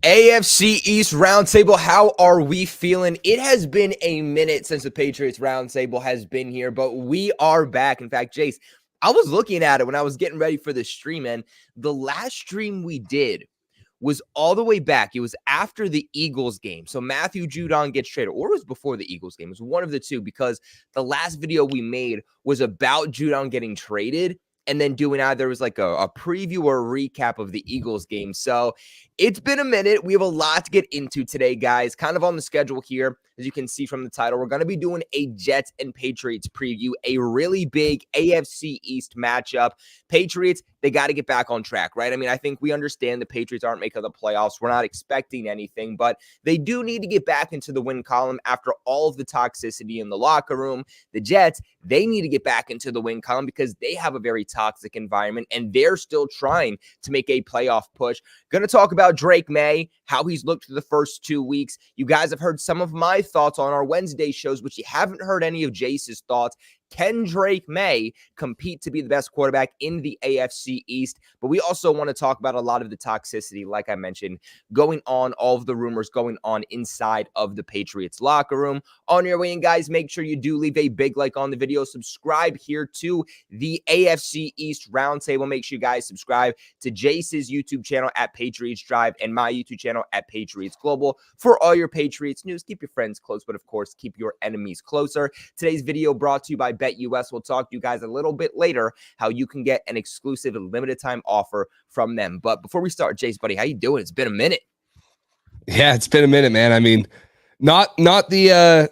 AFC East Roundtable, how are we feeling? It has been a minute since the Patriots Roundtable has been here, but we are back. In fact, Jace, I was looking at it when I was getting ready for the stream, and the last stream we did was all the way back. It was after the Eagles game. So Matthew Judon gets traded, or it was before the Eagles game. It was one of the two, because the last video we made was about Judon getting traded and then doing either was like a preview or a recap of the Eagles game. So it's been a minute. We have a lot to get into today, guys. Kind of on the schedule here, as you can see from the title, we're going to be doing a Jets and Patriots preview, a really big AFC East matchup. Patriots, they got to get back on track, right? I mean, I think we understand the Patriots aren't making the playoffs. We're not expecting anything, but they do need to get back into the win column after all of the toxicity in the locker room. The Jets, they need to get back into the win column because they have a very toxic environment and they're still trying to make a playoff push. Going to talk about Drake Maye, how he's looked through the first 2 weeks. You guys have heard some of my thoughts on our Wednesday shows, but you haven't heard any of Jace's thoughts. Can Drake Maye compete to be the best quarterback in the AFC East? But we also want to talk about a lot of the toxicity, like I mentioned, going on, all of the rumors going on inside of the Patriots locker room. On your way in, guys, make sure you do leave a big like on the video. Subscribe here to the AFC East Roundtable. Make sure you guys subscribe to Jace's YouTube channel at Patriots Drive and my YouTube channel at Patriots Global for all your Patriots news. Keep your friends close, but of course, keep your enemies closer. Today's video brought to you by BetUS. We'll talk to you guys a little bit later how you can get an exclusive limited time offer from them. But before we start, Jace, buddy, how you doing? It's been a minute. Yeah, it's been a minute, man. I mean, not the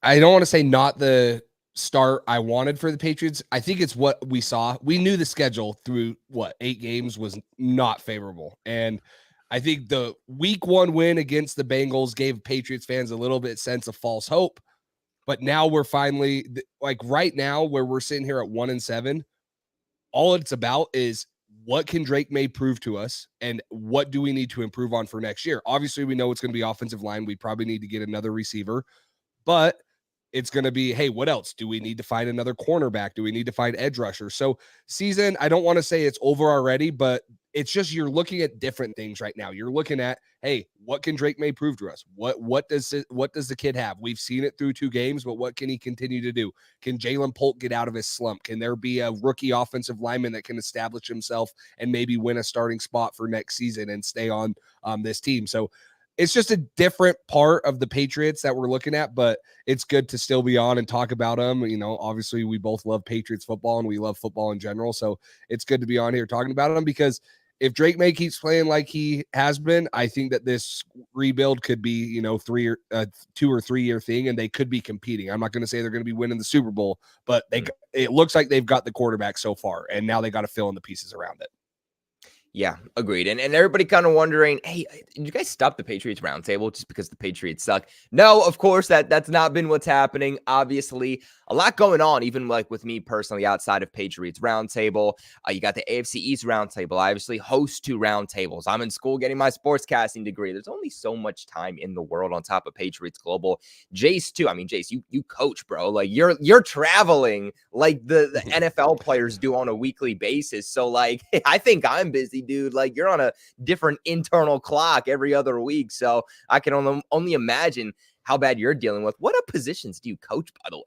I don't want to say not the start I wanted for the Patriots. I think it's what we saw. We knew the schedule through 8 games was not favorable. And I think the week 1 win against the Bengals gave Patriots fans a little bit sense of false hope. But now we're finally, like right now where we're sitting here at 1-7, all it's about is what can Drake Maye prove to us and what do we need to improve on for next year? Obviously, we know it's going to be offensive line. We probably need to get another receiver, but it's going to be, hey, what else? Do we need to find another cornerback? Do we need to find edge rusher? So season, I don't want to say it's over already, but it's just you're looking at different things right now. You're looking at, hey, what can Drake Maye prove to us? What does the kid have? We've seen it through 2 games, but what can he continue to do? Can Jalen Polk get out of his slump? Can there be a rookie offensive lineman that can establish himself and maybe win a starting spot for next season and stay on this team? So it's just a different part of the Patriots that we're looking at, but it's good to still be on and talk about them. You know, obviously we both love Patriots football and we love football in general. So it's good to be on here talking about them, because if Drake Maye keeps playing like he has been, I think that this rebuild could be, 2 or 3 year thing, and they could be competing. I'm not going to say they're going to be winning the Super Bowl, but it looks like they've got the quarterback so far, and now they got to fill in the pieces around it. Yeah, agreed. And everybody kind of wondering, hey, did you guys stop the Patriots Roundtable just because the Patriots suck? No, of course, that's not been what's happening. Obviously, a lot going on, even like with me personally outside of Patriots Roundtable. You got the AFC East Roundtable. I obviously host 2 roundtables. I'm in school getting my sportscasting degree. There's only so much time in the world on top of Patriots Global. Jace, too. I mean, Jace, you coach, bro. Like, you're traveling like the NFL players do on a weekly basis. So, like, I think I'm busy, dude. Like, you're on a different internal clock every other week. So I can only imagine how bad you're dealing with. What positions do you coach, by the way?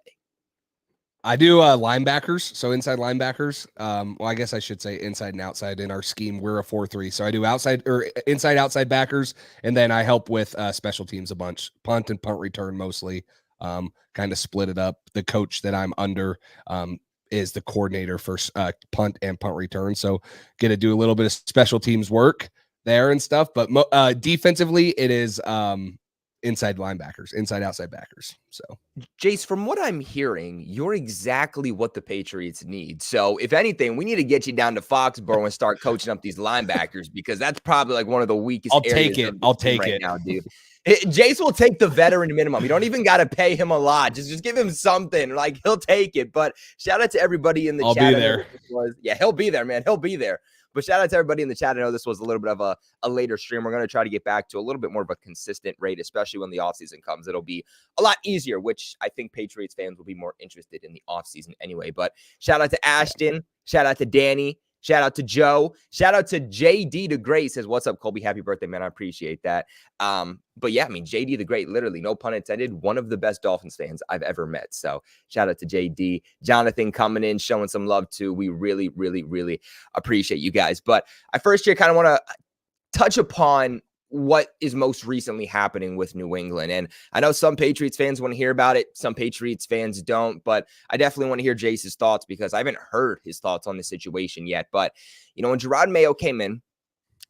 I do linebackers, so inside linebackers. Well, I guess I should say inside and outside. In our scheme, we're a 4-3. So I do inside backers, and then I help with special teams a bunch, punt and punt return mostly. Kind of split it up. The coach that I'm under is the coordinator for punt and punt return. So get to do a little bit of special teams work there and stuff. But defensively, it is inside linebackers, inside outside backers. So Jace, from what I'm hearing, you're exactly what the Patriots need. So if anything, we need to get you down to Foxborough and start coaching up these linebackers, because that's probably like one of the weakest areas I'll take it now, dude. Jace will take the veteran minimum. You don't even got to pay him a lot. Just give him something. Like, he'll take it. But shout out to everybody in the chat. I'll be there. Yeah, he'll be there, man. He'll be there. But shout out to everybody in the chat. I know this was a little bit of a later stream. We're going to try to get back to a little bit more of a consistent rate, especially when the offseason comes. It'll be a lot easier, which I think Patriots fans will be more interested in the offseason anyway. But shout out to Ashton. Shout out to Danny. Shout out to Joe. Shout out to JD the Great says, what's up, Colby? Happy birthday, man. I appreciate that. But yeah, I mean, JD the Great, literally, no pun intended, one of the best Dolphins fans I've ever met. So shout out to JD. Jonathan coming in, showing some love too. We really, really, really appreciate you guys. But I first here kind of want to touch upon what is most recently happening with New England. And I know some Patriots fans want to hear about it. Some Patriots fans don't, but I definitely want to hear Jace's thoughts because I haven't heard his thoughts on the situation yet. But, you know, when Jerod Mayo came in,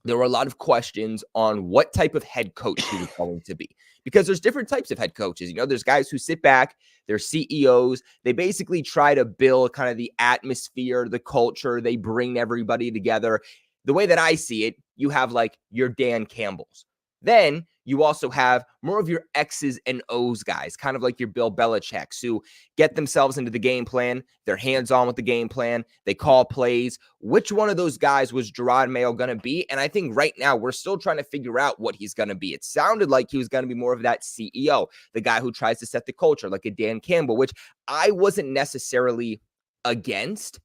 there were a lot of questions on what type of head coach he was going to be, because there's different types of head coaches. You know, there's guys who sit back, they're CEOs. They basically try to build kind of the atmosphere, the culture. They bring everybody together. The way that I see it, you have like your Dan Campbells. Then you also have more of your X's and O's guys, kind of like your Bill Belichick's, who get themselves into the game plan. They're hands-on with the game plan. They call plays. Which one of those guys was Jerod Mayo going to be? And I think right now we're still trying to figure out what he's going to be. It sounded like he was going to be more of that CEO, the guy who tries to set the culture, like a Dan Campbell, which I wasn't necessarily against.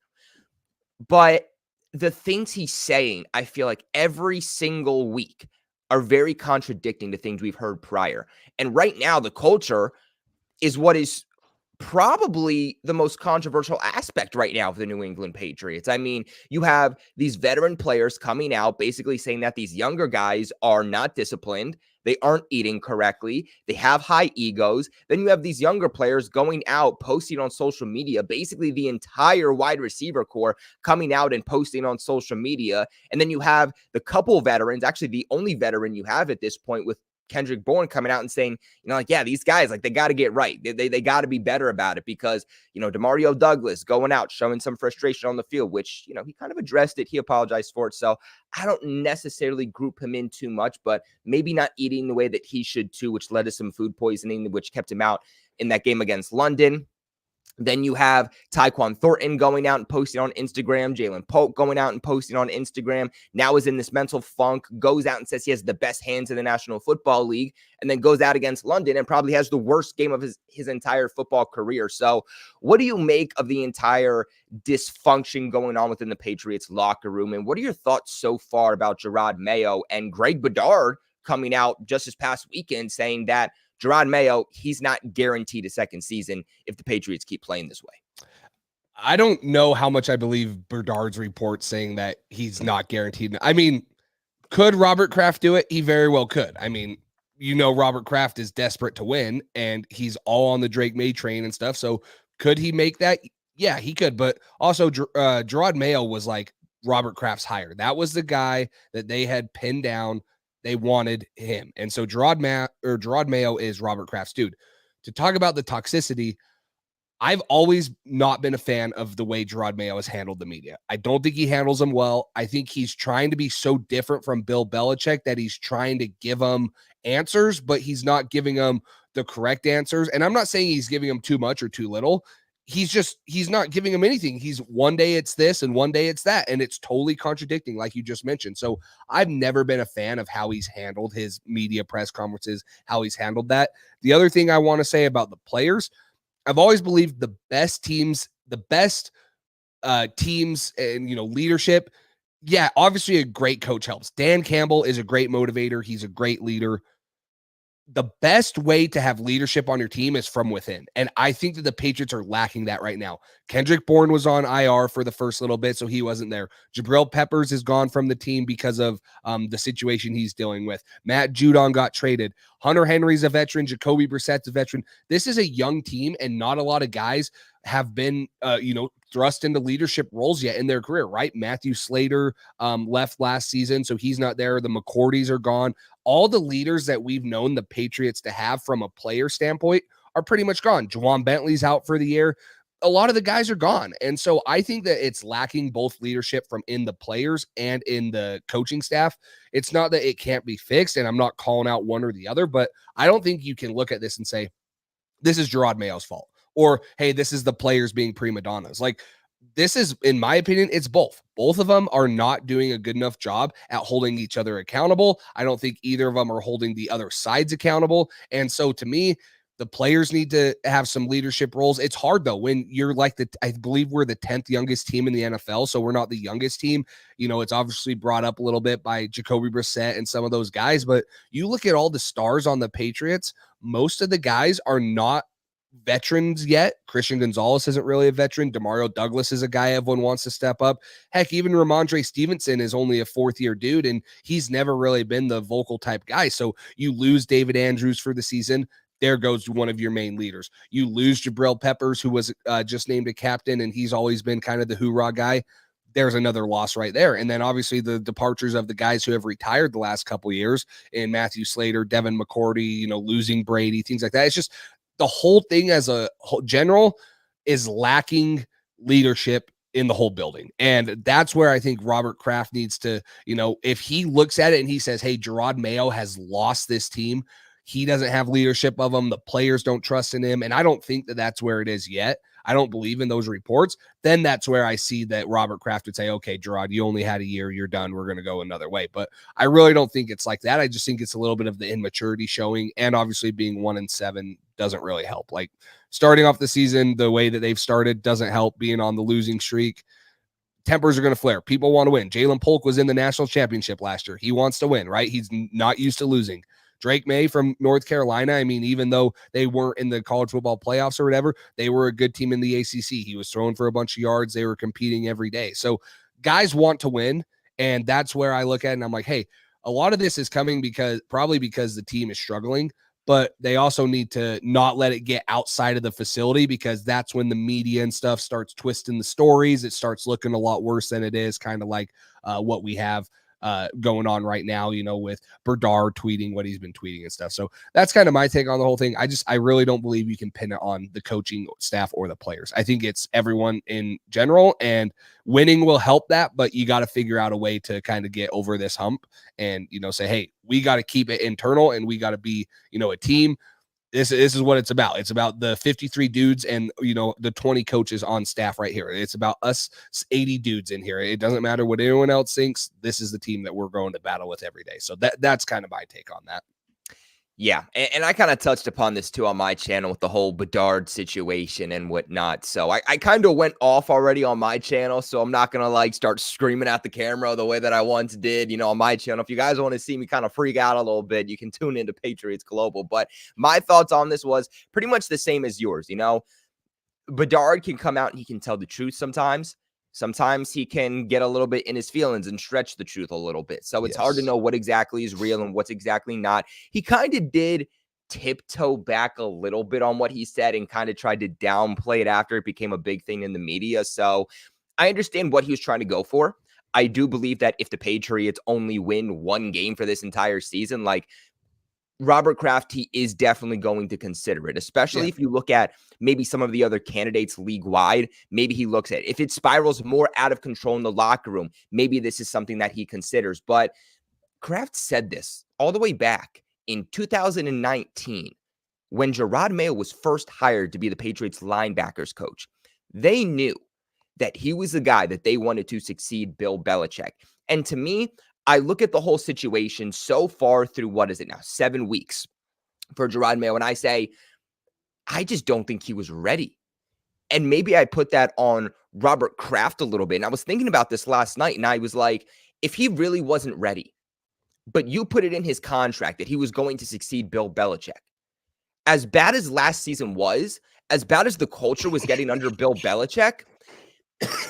But the things he's saying, I feel like every single week are very contradicting to things we've heard prior. And right now, the culture is what is probably the most controversial aspect right now of the New England Patriots. I mean, you have these veteran players coming out basically saying that these younger guys are not disciplined. They aren't eating correctly. They have high egos. Then you have these younger players going out, posting on social media, basically the entire wide receiver core coming out and posting on social media. And then you have the couple veterans, actually the only veteran you have at this point with Kendrick Bourne coming out and saying, you know, like, yeah, these guys, like, they got to get right. They got to be better about it because, you know, DeMario Douglas going out, showing some frustration on the field, which, you know, he kind of addressed it. He apologized for it. So I don't necessarily group him in too much, but maybe not eating the way that he should too, which led to some food poisoning, which kept him out in that game against London. Then you have Tyquan Thornton going out and posting on Instagram, Jalen Polk going out and posting on Instagram, now is in this mental funk, goes out and says he has the best hands in the National Football League, and then goes out against London and probably has the worst game of his entire football career. So what do you make of the entire dysfunction going on within the Patriots locker room? And what are your thoughts so far about Jerod Mayo and Greg Bedard coming out just this past weekend saying that Jerod Mayo, he's not guaranteed a second season if the Patriots keep playing this way? I don't know how much I believe Bedard's report saying that he's not guaranteed. I mean, could Robert Kraft do it? He very well could. I mean, you know, Robert Kraft is desperate to win and he's all on the Drake Maye train and stuff. So could he make that? Yeah, he could. But also Jerod Mayo was like Robert Kraft's hire. That was the guy that they had pinned down. They wanted him. And so Jerod Mayo is Robert Kraft's dude. To talk about the toxicity, I've always not been a fan of the way Jerod Mayo has handled the media. I don't think he handles them well. I think he's trying to be so different from Bill Belichick that he's trying to give them answers, but he's not giving them the correct answers. And I'm not saying he's giving them too much or too little. He's not giving him anything. He's one day it's this and one day it's that. And it's totally contradicting, like you just mentioned. So I've never been a fan of how he's handled his media press conferences, how he's handled that. The other thing I want to say about the players, I've always believed the best teams and, you know, leadership. Yeah, obviously a great coach helps. Dan Campbell is a great motivator. He's a great leader. The best way to have leadership on your team is from within. And I think that the Patriots are lacking that right now. Kendrick Bourne was on IR for the first little bit, so he wasn't there. Jabril Peppers is gone from the team because of the situation he's dealing with. Matt Judon got traded. Hunter Henry's a veteran. Jacoby Brissett's a veteran. This is a young team, and not a lot of guys have been, thrust into leadership roles yet in their career, right? Matthew Slater left last season, so he's not there. The McCourtys are gone. All the leaders that we've known the Patriots to have from a player standpoint are pretty much gone. Juwan Bentley's out for the year. A lot of the guys are gone. And so I think that it's lacking both leadership from in the players and in the coaching staff. It's not that it can't be fixed, and I'm not calling out one or the other, but I don't think you can look at this and say, this is Jerod Mayo's fault. Or, hey, this is the players being prima donnas. Like, this is, in my opinion, it's both. Both of them are not doing a good enough job at holding each other accountable. I don't think either of them are holding the other sides accountable. And so to me, The players need to have some leadership roles. It's hard though when you're like I believe we're the 10th youngest team in the NFL, so we're not the youngest team. It's obviously brought up a little bit by Jacoby Brissett and some of those guys, but you look at all the stars on the Patriots, most of the guys are not veterans yet. Christian Gonzalez isn't really a veteran. Demario Douglas is a guy everyone wants to step up. Heck, even Ramondre Stevenson is only a fourth-year dude, and he's never really been the vocal type guy. So you lose David Andrews for the season. There goes one of your main leaders. You lose Jabril Peppers, who was just named a captain, and he's always been kind of the hoorah guy. There's another loss right there. And then obviously the departures of the guys who have retired the last couple of years in Matthew Slater, Devin McCourty, losing Brady, things like that. It's just the whole thing as a whole general is lacking leadership in the whole building. And that's where I think Robert Kraft needs to, if he looks at it and he says, hey, Jerod Mayo has lost this team, he doesn't have leadership of them. The players don't trust in him. And I don't think that that's where it is yet. I don't believe in those reports. Then that's where I see that Robert Kraft would say, okay, Jerod, you only had a year. You're done. We're going to go another way. But I really don't think it's like that. I just think it's a little bit of the immaturity showing. And obviously being 1-7 doesn't really help. Like starting off the season the way that they've started doesn't help. Being on the losing streak, tempers are going to flare. People want to win. Jalen Polk was in the national championship last year. He wants to win, right? He's not used to losing. Drake Maye from North Carolina, I mean, even though they weren't in the college football playoffs or whatever, they were a good team in the ACC. He was throwing for a bunch of yards. They were competing every day. So guys want to win, and that's where I look at it, and I'm like, hey, a lot of this is coming probably because the team is struggling, but they also need to not let it get outside of the facility, because that's when the media and stuff starts twisting the stories. It starts looking a lot worse than it is, kind of like what we have going on right now, with Berdard tweeting what he's been tweeting and stuff. So that's kind of my take on the whole thing. I really don't believe you can pin it on the coaching staff or the players. I think it's everyone in general, and winning will help that, but you got to figure out a way to kind of get over this hump and, say, hey, we got to keep it internal and we got to be, a team. This is what it's about. It's about the 53 dudes and, the 20 coaches on staff right here. It's about us 80 dudes in here. It doesn't matter what anyone else thinks. This is the team that we're going to battle with every day. So that's kind of my take on that. Yeah, and I kind of touched upon this too on my channel with the whole Bedard situation and whatnot. So I kind of went off already on my channel, so I'm not going to start screaming at the camera the way that I once did, on my channel. If you guys want to see me kind of freak out a little bit, you can tune into Patriots Global. But my thoughts on this was pretty much the same as yours. Bedard can come out and he can tell the truth sometimes. Sometimes he can get a little bit in his feelings and stretch the truth a little bit. So it's hard to know what exactly is real and what's exactly not. He kind of did tiptoe back a little bit on what he said and kind of tried to downplay it after it became a big thing in the media. So I understand what he was trying to go for. I do believe that if the Patriots only win one game for this entire season, Robert Kraft, he is definitely going to consider it, especially if you look at maybe some of the other candidates league-wide. Maybe he looks at it. If it spirals more out of control in the locker room, maybe this is something that he considers. But Kraft said this all the way back in 2019 when Jerod Mayo was first hired to be the Patriots linebackers coach. They knew that he was the guy that they wanted to succeed Bill Belichick. And to me, I look at the whole situation so far through, 7 weeks for Jerod Mayo, and I say, I just don't think he was ready. And maybe I put that on Robert Kraft a little bit. And I was thinking about this last night, and I was like, if he really wasn't ready, but you put it in his contract that he was going to succeed Bill Belichick, as bad as last season was, as bad as the culture was getting under Bill Belichick,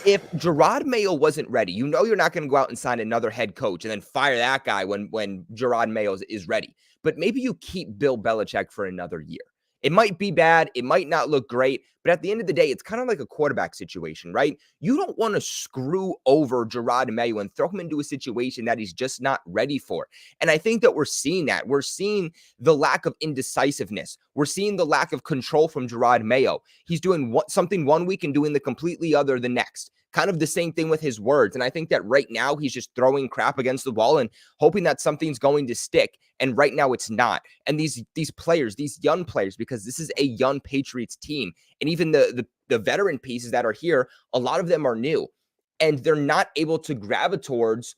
if Jerod Mayo wasn't ready, you're not going to go out and sign another head coach and then fire that guy when Jerod Mayo is ready. But maybe you keep Bill Belichick for another year. It might be bad. It might not look great. But at the end of the day, it's kind of like a quarterback situation, right? You don't want to screw over Jerod Mayo and throw him into a situation that he's just not ready for. And I think that we're seeing that. We're seeing the lack of indecisiveness. We're seeing the lack of control from Jerod Mayo. He's doing something one week and doing the completely other the next. Kind of the same thing with his words. And I think that right now he's just throwing crap against the wall and hoping that something's going to stick. And right now it's not. And these players, these young players, because this is a young Patriots team, and even the veteran pieces that are here, a lot of them are new, and they're not able to gravitate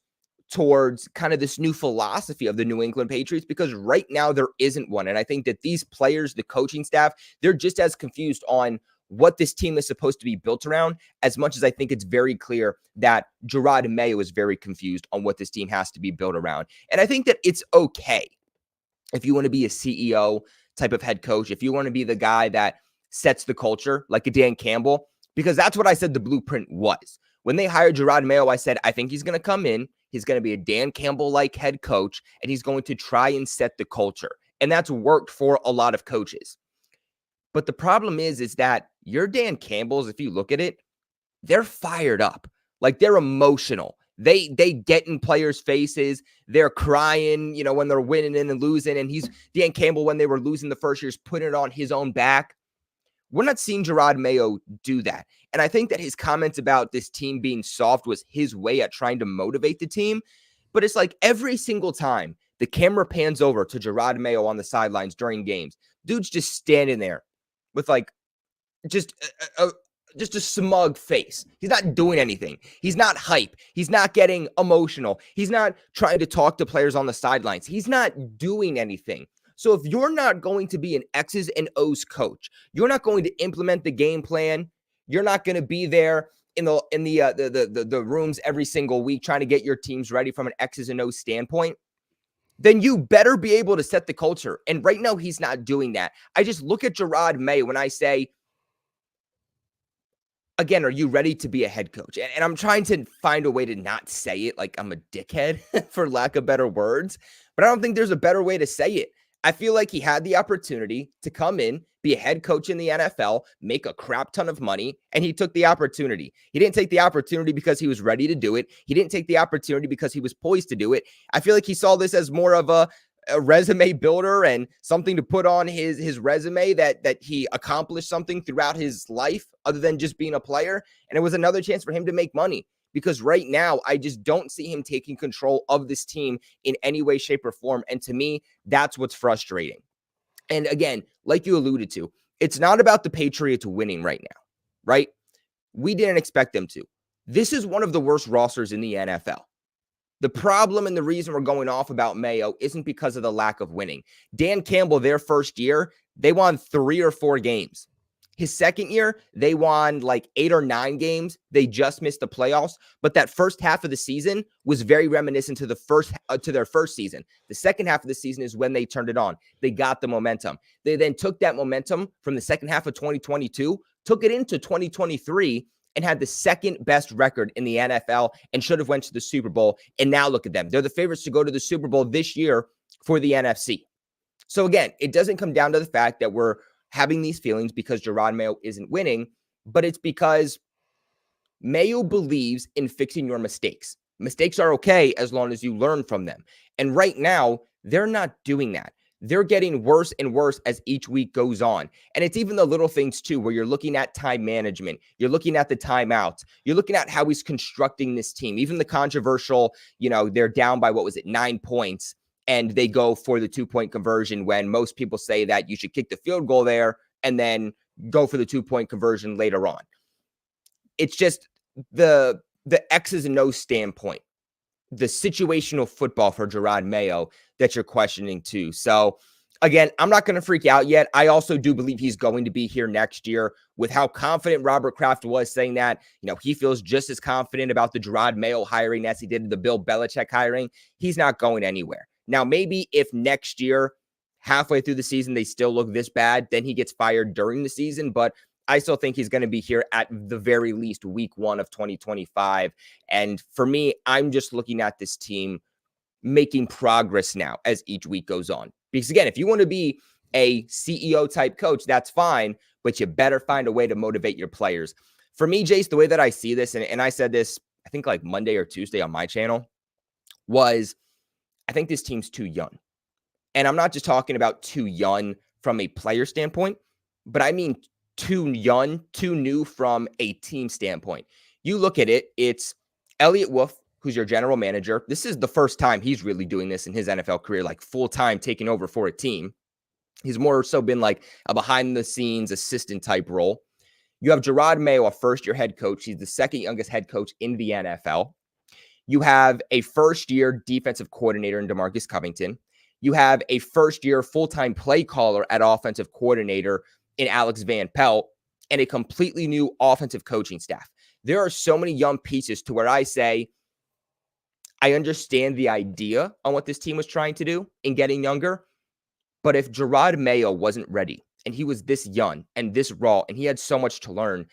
towards kind of this new philosophy of the New England Patriots, because right now there isn't one. And I think that these players, the coaching staff, they're just as confused on what this team is supposed to be built around, as much as I think it's very clear that Jerod Mayo is very confused on what this team has to be built around. And I think that it's okay if you want to be a CEO type of head coach, if you want to be the guy that sets the culture like a Dan Campbell, because that's what I said the blueprint was. When they hired Jerod Mayo, I said, I think he's going to come in. He's going to be a Dan Campbell-like head coach, and he's going to try and set the culture. And that's worked for a lot of coaches. But the problem is that your Dan Campbells, if you look at it, they're fired up. Like, they're emotional. They get in players' faces. They're crying, when they're winning and losing. And Dan Campbell, when they were losing the first year, is putting it on his own back. We're not seeing Jerod Mayo do that. And I think that his comments about this team being soft was his way at trying to motivate the team. But it's like every single time the camera pans over to Jerod Mayo on the sidelines during games, dude's just standing there with like just a smug face. He's not doing anything. He's not hype. He's not getting emotional. He's not trying to talk to players on the sidelines. He's not doing anything. So if you're not going to be an X's and O's coach, you're not going to implement the game plan. You're not going to be there in the rooms every single week trying to get your teams ready from an X's and O's standpoint. Then you better be able to set the culture. And right now, he's not doing that. I just look at Jerod Mayo when I say, again, are you ready to be a head coach? And I'm trying to find a way to not say it like I'm a dickhead, for lack of better words. But I don't think there's a better way to say it. I feel like he had the opportunity to come in, be a head coach in the NFL, make a crap ton of money, and he took the opportunity. He didn't take the opportunity because he was ready to do it. He didn't take the opportunity because he was poised to do it. I feel like he saw this as more of a resume builder and something to put on his resume that he accomplished something throughout his life other than just being a player. And it was another chance for him to make money. Because right now, I just don't see him taking control of this team in any way, shape, or form. And to me, that's what's frustrating. And again, like you alluded to, it's not about the Patriots winning right now, right? We didn't expect them to. This is one of the worst rosters in the NFL. The problem and the reason we're going off about Mayo isn't because of the lack of winning. Dan Campbell, their first year, they won 3 or 4 games. His second year, they won like 8 or 9 games. They just missed the playoffs. But that first half of the season was very reminiscent to their first season. The second half of the season is when they turned it on. They got the momentum. They then took that momentum from the second half of 2022, took it into 2023, and had the second best record in the NFL and should have went to the Super Bowl. And now look at them. They're the favorites to go to the Super Bowl this year for the NFC. So again, it doesn't come down to the fact that we're having these feelings because Jerod Mayo isn't winning, but it's because Mayo believes in fixing your mistakes. Mistakes are okay as long as you learn from them. And right now, they're not doing that. They're getting worse and worse as each week goes on. And it's even the little things too, where you're looking at time management. You're looking at the timeouts. You're looking at how he's constructing this team. Even the controversial, they're down by, 9 points. And they go for the 2-point conversion when most people say that you should kick the field goal there and then go for the 2-point conversion later on. It's just the X's and O's standpoint, the situational football for Jerod Mayo that you're questioning too. So again, I'm not going to freak out yet. I also do believe he's going to be here next year. With how confident Robert Kraft was saying that, he feels just as confident about the Jerod Mayo hiring as he did the Bill Belichick hiring. He's not going anywhere. Now, maybe if next year, halfway through the season, they still look this bad, then he gets fired during the season. But I still think he's going to be here at the very least week 1 of 2025. And for me, I'm just looking at this team making progress now as each week goes on. Because again, if you want to be a CEO type coach, that's fine, but you better find a way to motivate your players. For me, Jace, the way that I see this, and I said this, I think like Monday or Tuesday on my channel, was I think this team's too young. And I'm not just talking about too young from a player standpoint, but I mean too young, too new from a team standpoint. You look at it, it's Elliott Wolf, who's your general manager. This is the first time he's really doing this in his NFL career, like full-time taking over for a team. He's more so been like a behind-the-scenes assistant type role. You have Jerod Mayo, a first-year head coach. He's the second youngest head coach in the NFL. You have a first-year defensive coordinator in DeMarcus Covington. You have a first-year full-time play caller at offensive coordinator in Alex Van Pelt, and a completely new offensive coaching staff. There are so many young pieces to where I say, I understand the idea on what this team was trying to do in getting younger, but if Jerod Mayo wasn't ready and he was this young and this raw and he had so much to learn,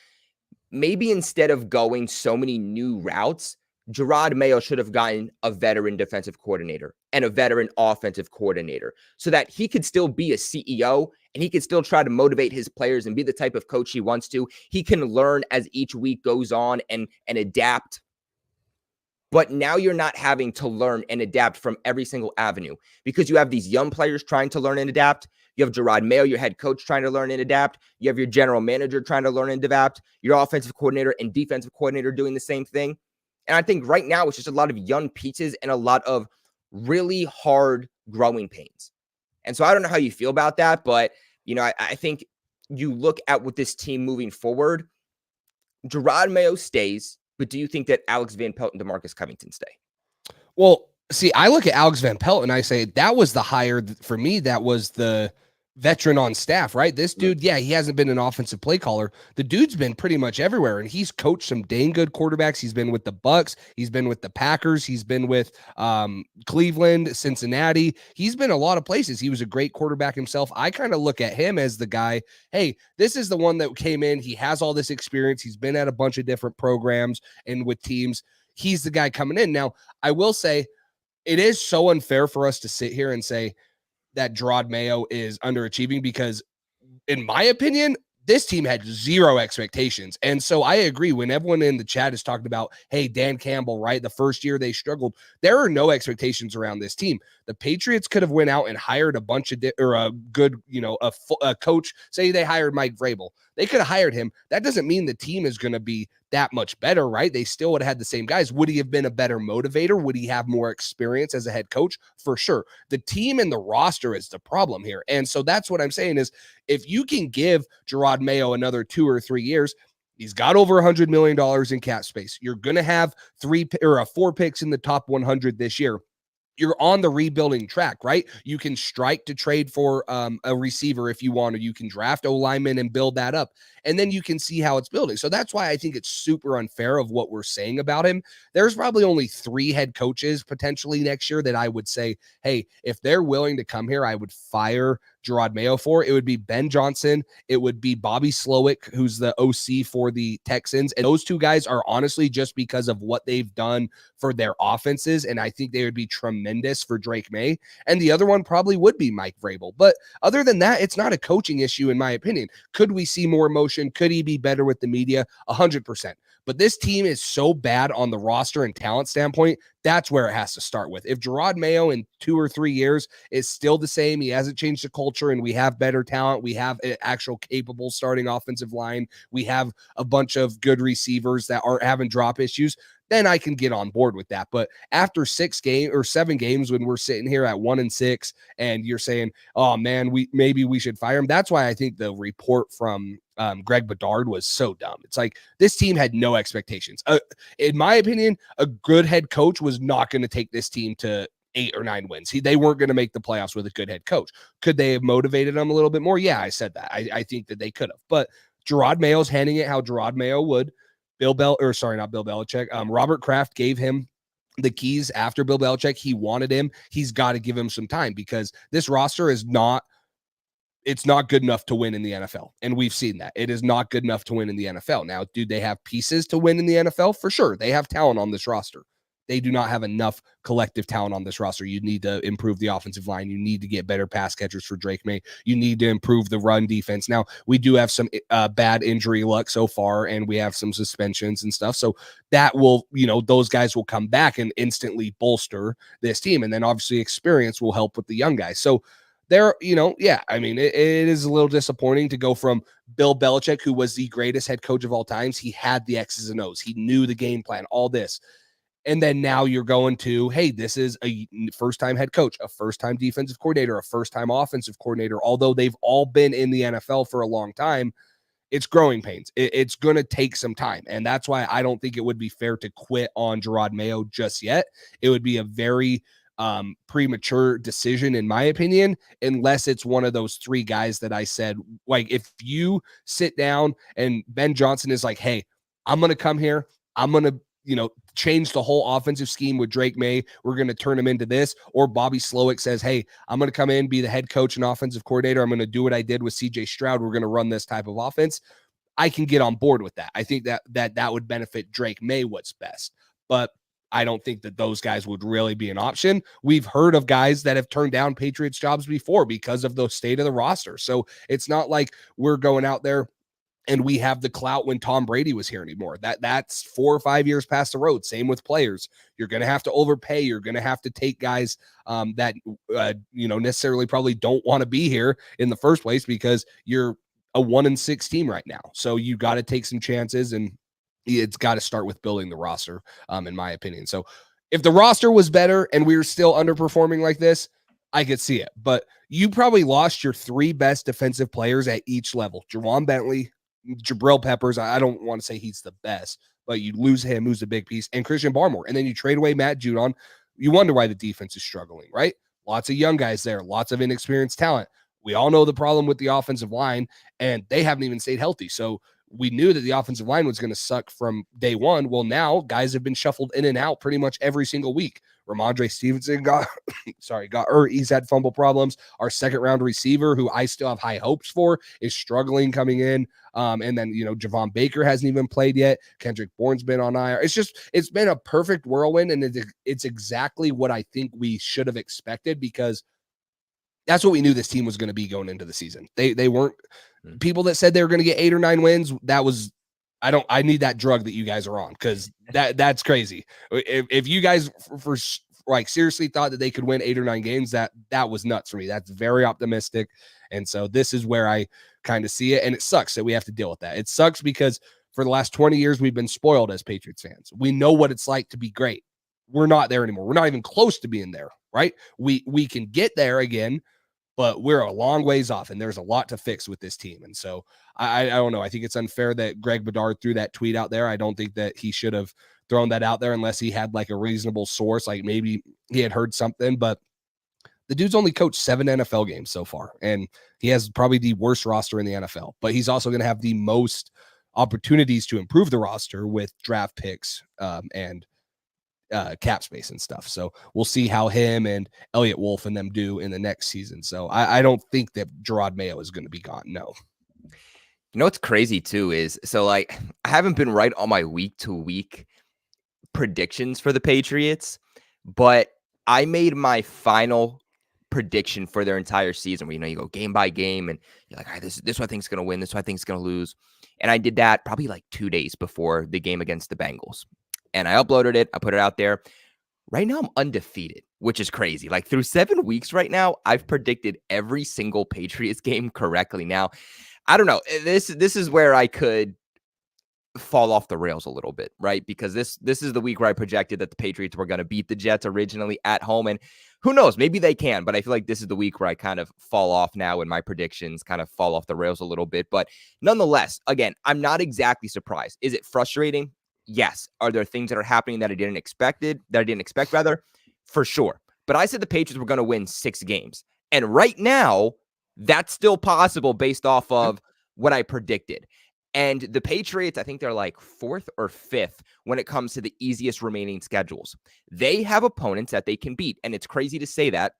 maybe instead of going so many new routes, Jerod Mayo should have gotten a veteran defensive coordinator and a veteran offensive coordinator so that he could still be a CEO and he could still try to motivate his players and be the type of coach he wants to. He can learn as each week goes on and adapt. But now you're not having to learn and adapt from every single avenue because you have these young players trying to learn and adapt. You have Jerod Mayo, your head coach, trying to learn and adapt. You have your general manager trying to learn and adapt. Your offensive coordinator and defensive coordinator doing the same thing. And I think right now it's just a lot of young pieces and a lot of really hard growing pains. And so I don't know how you feel about that, but I think you look at with this team moving forward, Jerod Mayo stays, but do you think that Alex Van Pelt and DeMarcus Covington stay? Well, see, I look at Alex Van Pelt and I say that was the hire for me. That was the veteran on staff, right? This dude, yeah, he hasn't been an offensive play caller. The dude's been pretty much everywhere, and he's coached some dang good quarterbacks. He's been with the Bucks. He's been with the Packers. He's been with Cleveland, Cincinnati. He's been a lot of places. He was a great quarterback himself. I kind of look at him as the guy, hey, this is the one that came in. He has all this experience. He's been at a bunch of different programs and with teams. He's the guy coming in. Now, I will say it is so unfair for us to sit here and say that Jerod Mayo is underachieving because, in my opinion, this team had zero expectations. And so I agree when everyone in the chat is talking about, hey, Dan Campbell, right? The first year they struggled. There are no expectations around this team. The Patriots could have went out and hired a bunch of a good, a coach. Say they hired Mike Vrabel. They could have hired him. That doesn't mean the team is going to be that much better, right? They still would have had the same guys. Would he have been a better motivator? Would he have more experience as a head coach? For sure. The team and the roster is the problem here. And so that's what I'm saying is if you can give Jerod Mayo another 2 or 3 years, he's got over $100 million in cap space. You're going to have 4 picks in the top 100 this year. You're on the rebuilding track, right? You can strike to trade for a receiver if you want, or you can draft O-lineman and build that up. And then you can see how it's building. So that's why I think it's super unfair of what we're saying about him. There's probably only 3 head coaches potentially next year that I would say, hey, if they're willing to come here, I would fire Jerod Mayo for. It would be Ben Johnson. It would be Bobby Slowick, who's the OC for the Texans. And those 2 guys are honestly just because of what they've done for their offenses. And I think they would be tremendous for Drake Maye. And the other one probably would be Mike Vrabel. But other than that, it's not a coaching issue, in my opinion. Could we see more emotion? Could he be better with the media? 100%. But this team is so bad on the roster and talent standpoint. That's where it has to start with. If Jerod Mayo in 2 or 3 years is still the same, he hasn't changed the culture, and we have better talent, we have an actual capable starting offensive line, we have a bunch of good receivers that aren't having drop issues, then I can get on board with that. But after 7 games, when we're sitting here at 1-6, and you're saying, "Oh man, maybe we should fire him," that's why I think the report from Greg Bedard was so dumb. It's like this team had no expectations. In my opinion, a good head coach was not going to take this team to 8 or 9 wins. They weren't going to make the playoffs with a good head coach. Could they have motivated them a little bit more? Yeah, I said that. I think that they could have. But Jerod Mayo's handing it how Jerod Mayo would. Not Bill Belichick. Robert Kraft gave him the keys after Bill Belichick. He wanted him. He's got to give him some time because this roster is not good enough to win in the NFL. And we've seen that. It is not good enough to win in the NFL. Now, do they have pieces to win in the NFL? For sure. They have talent on this roster. They do not have enough collective talent on this roster. You need to improve the offensive line. You need to get better pass catchers for Drake Maye. You need to improve the run defense. Now, we do have some bad injury luck so far, and we have some suspensions and stuff. So that will, those guys will come back and instantly bolster this team. And then obviously experience will help with the young guys. So there, it is a little disappointing to go from Bill Belichick, who was the greatest head coach of all times. He had the X's and O's. He knew the game plan, all this. And then now you're going to, hey, this is a first-time head coach, a first-time defensive coordinator, a first-time offensive coordinator. Although they've all been in the NFL for a long time, it's growing pains. It's going to take some time. And that's why I don't think it would be fair to quit on Jerod Mayo just yet. It would be a very premature decision, in my opinion, unless it's one of those three guys that I said. Like, if you sit down and Ben Johnson is like, hey, I'm going to come here, I'm going to, change the whole offensive scheme with Drake Maye, we're going to turn him into this. Or Bobby Slowick says, hey, I'm going to come in, be the head coach and offensive coordinator, I'm going to do what I did with CJ Stroud, we're going to run this type of offense. I can get on board with that. I think that would benefit Drake Maye what's best. But I don't think that those guys would really be an option. We've heard of guys that have turned down Patriots jobs before because of the state of the roster. So it's not like we're going out there and we have the clout when Tom Brady was here anymore. That's 4 or 5 years past the road. Same with players. You're going to have to overpay. You're going to have to take guys that necessarily probably don't want to be here in the first place because you're a 1-6 team right now. So you got to take some chances, and it's got to start with building the roster, in my opinion. So if the roster was better and we were still underperforming like this, I could see it. But you probably lost your 3 best defensive players at each level. Jawan Bentley, Jabril Peppers, I don't want to say he's the best, but you lose him, who's a big piece, and Christian Barmore. And then you trade away Matt Judon. You wonder why the defense is struggling, right? Lots of young guys there, lots of inexperienced talent. We all know the problem with the offensive line, and they haven't even stayed healthy. So we knew that the offensive line was going to suck from day one. Well, now guys have been shuffled in and out pretty much every single week. Ramondre Stevenson got hurt. He's had fumble problems. Our second round receiver, who I still have high hopes for, is struggling coming in. And then, Javon Baker hasn't even played yet. Kendrick Bourne's been on IR. It's been a perfect whirlwind. And it's exactly what I think we should have expected, because that's what we knew this team was going to be going into the season. They weren't people that said they were going to get 8 or 9 wins. That was, I need that drug that you guys are on, because that's crazy. If you guys for like seriously thought that they could win 8 or 9 games, that was nuts for me. That's very optimistic. And so this is where I kind of see it. And it sucks that we have to deal with that. It sucks because for the last 20 years, we've been spoiled as Patriots fans. We know what it's like to be great. We're not there anymore. We're not even close to being there, right? We can get there again, but we're a long ways off, and there's a lot to fix with this team. And so I don't know. I think it's unfair that Greg Bedard threw that tweet out there. I don't think that he should have thrown that out there unless he had like a reasonable source, like maybe he had heard something. But the dude's only coached 7 NFL games so far, and he has probably the worst roster in the NFL. But he's also going to have the most opportunities to improve the roster with draft picks and cap space and stuff. So we'll see how him and Elliott Wolf and them do in the next season. So I don't think that Jerod Mayo is going to be gone. No. What's crazy too is, so like, I haven't been right on my week to week predictions for the Patriots, but I made my final prediction for their entire season where, you go game by game and you're like, all right, this one I think's going to win. This one I think's going to lose. And I did that probably like 2 days before the game against the Bengals. And I uploaded it. I put it out there. Right now, I'm undefeated, which is crazy. Like, through 7 weeks right now, I've predicted every single Patriots game correctly. Now, I don't know. This is where I could fall off the rails a little bit, right? Because this is the week where I projected that the Patriots were going to beat the Jets originally at home. And who knows? Maybe they can. But I feel like this is the week where I kind of fall off now, and my predictions kind of fall off the rails a little bit. But nonetheless, again, I'm not exactly surprised. Is it frustrating? Yes. Are there things that are happening that I didn't expect, For sure. But I said the Patriots were going to win 6 games. And right now, that's still possible based off of what I predicted. And the Patriots, I think they're like 4th or 5th when it comes to the easiest remaining schedules. They have opponents that they can beat. And it's crazy to say that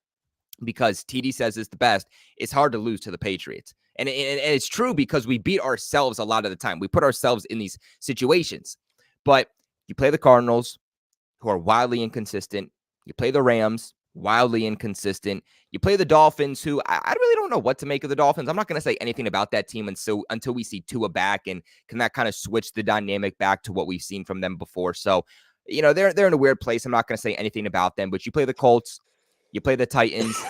because TD says it's the best. It's hard to lose to the Patriots. And it's true because we beat ourselves a lot of the time. We put ourselves in these situations. But you play the Cardinals, who are wildly inconsistent. You play the Rams, wildly inconsistent. You play the Dolphins, who I really don't know what to make of the Dolphins. I'm not going to say anything about that team until we see Tua back, and can that kind of switch the dynamic back to what we've seen from them before. So, they're in a weird place. I'm not going to say anything about them, but you play the Colts, you play the Titans,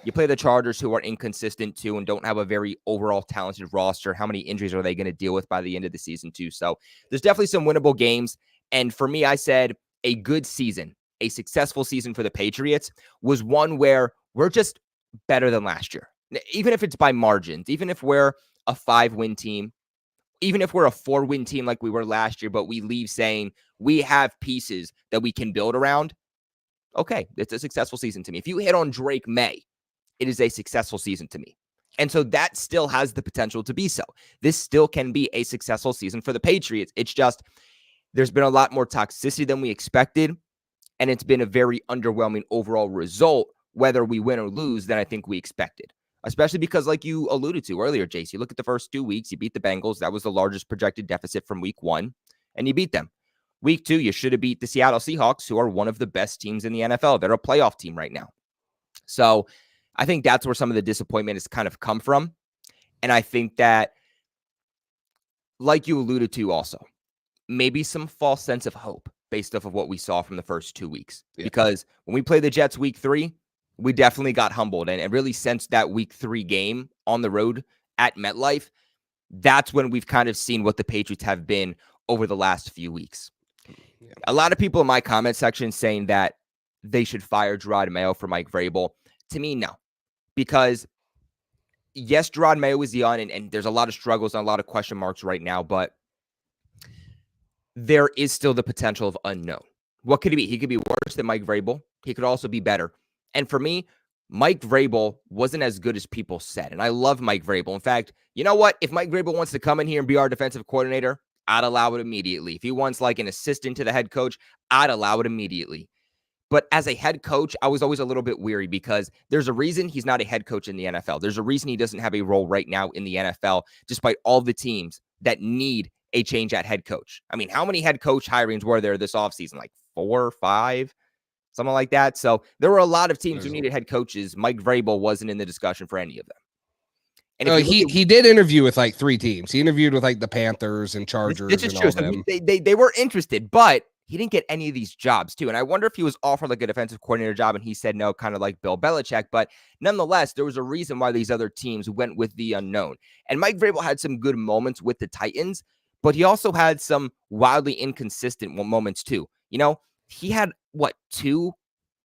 you play the Chargers, who are inconsistent too and don't have a very overall talented roster. How many injuries are they going to deal with by the end of the season too? So there's definitely some winnable games. And for me, I said a good season, a successful season for the Patriots was one where we're just better than last year. Even if it's by margins, even if we're a 5-win team even if we're a 4-win team like we were last year, but we leave saying we have pieces that we can build around, okay, it's a successful season to me. If you hit on Drake Maye, it is a successful season to me. And so that still has the potential to be so. This still can be a successful season for the Patriots. It's just there's been a lot more toxicity than we expected, and it's been a very underwhelming overall result, whether we win or lose, than I think we expected. Especially because, like you alluded to earlier, Jace, you look at the first 2 weeks, you beat the Bengals. That was the largest projected deficit from week 1, and you beat them. Week 2, you should have beat the Seattle Seahawks, who are one of the best teams in the NFL. They're a playoff team right now. So I think that's where some of the disappointment has kind of come from. And I think that, like you alluded to also, maybe some false sense of hope based off of what we saw from the first 2 weeks. Yeah. Because when we played the Jets week 3, we definitely got humbled and really sensed that week 3 game on the road at MetLife. That's when we've kind of seen what the Patriots have been over the last few weeks. Yeah. A lot of people in my comment section saying that they should fire Jerod Mayo for Mike Vrabel. To me, no. Because, yes, Jerod Mayo is young, and there's a lot of struggles and a lot of question marks right now, but there is still the potential of unknown. What could he be? He could be worse than Mike Vrabel. He could also be better. And for me, Mike Vrabel wasn't as good as people said. And I love Mike Vrabel. In fact, you know what? If Mike Vrabel wants to come in here and be our defensive coordinator, I'd allow it immediately. If he wants like an assistant to the head coach, I'd allow it immediately. But as a head coach, I was always a little bit weary because there's a reason he's not a head coach in the NFL. There's a reason he doesn't have a role right now in the NFL, despite all the teams that need a change at head coach. I mean, how many head coach hirings were there this offseason? Like 4 or 5, something like that. So there were a lot of teams who needed head coaches. Mike Vrabel wasn't in the discussion for any of them. And he did interview with like 3 teams. He interviewed with like the Panthers and Chargers. This is true. So they were interested, but he didn't get any of these jobs too. And I wonder if he was offered like a defensive coordinator job and he said no, kind of like Bill Belichick. But nonetheless, there was a reason why these other teams went with the unknown. And Mike Vrabel had some good moments with the Titans, but he also had some wildly inconsistent moments too. You know, he had 2,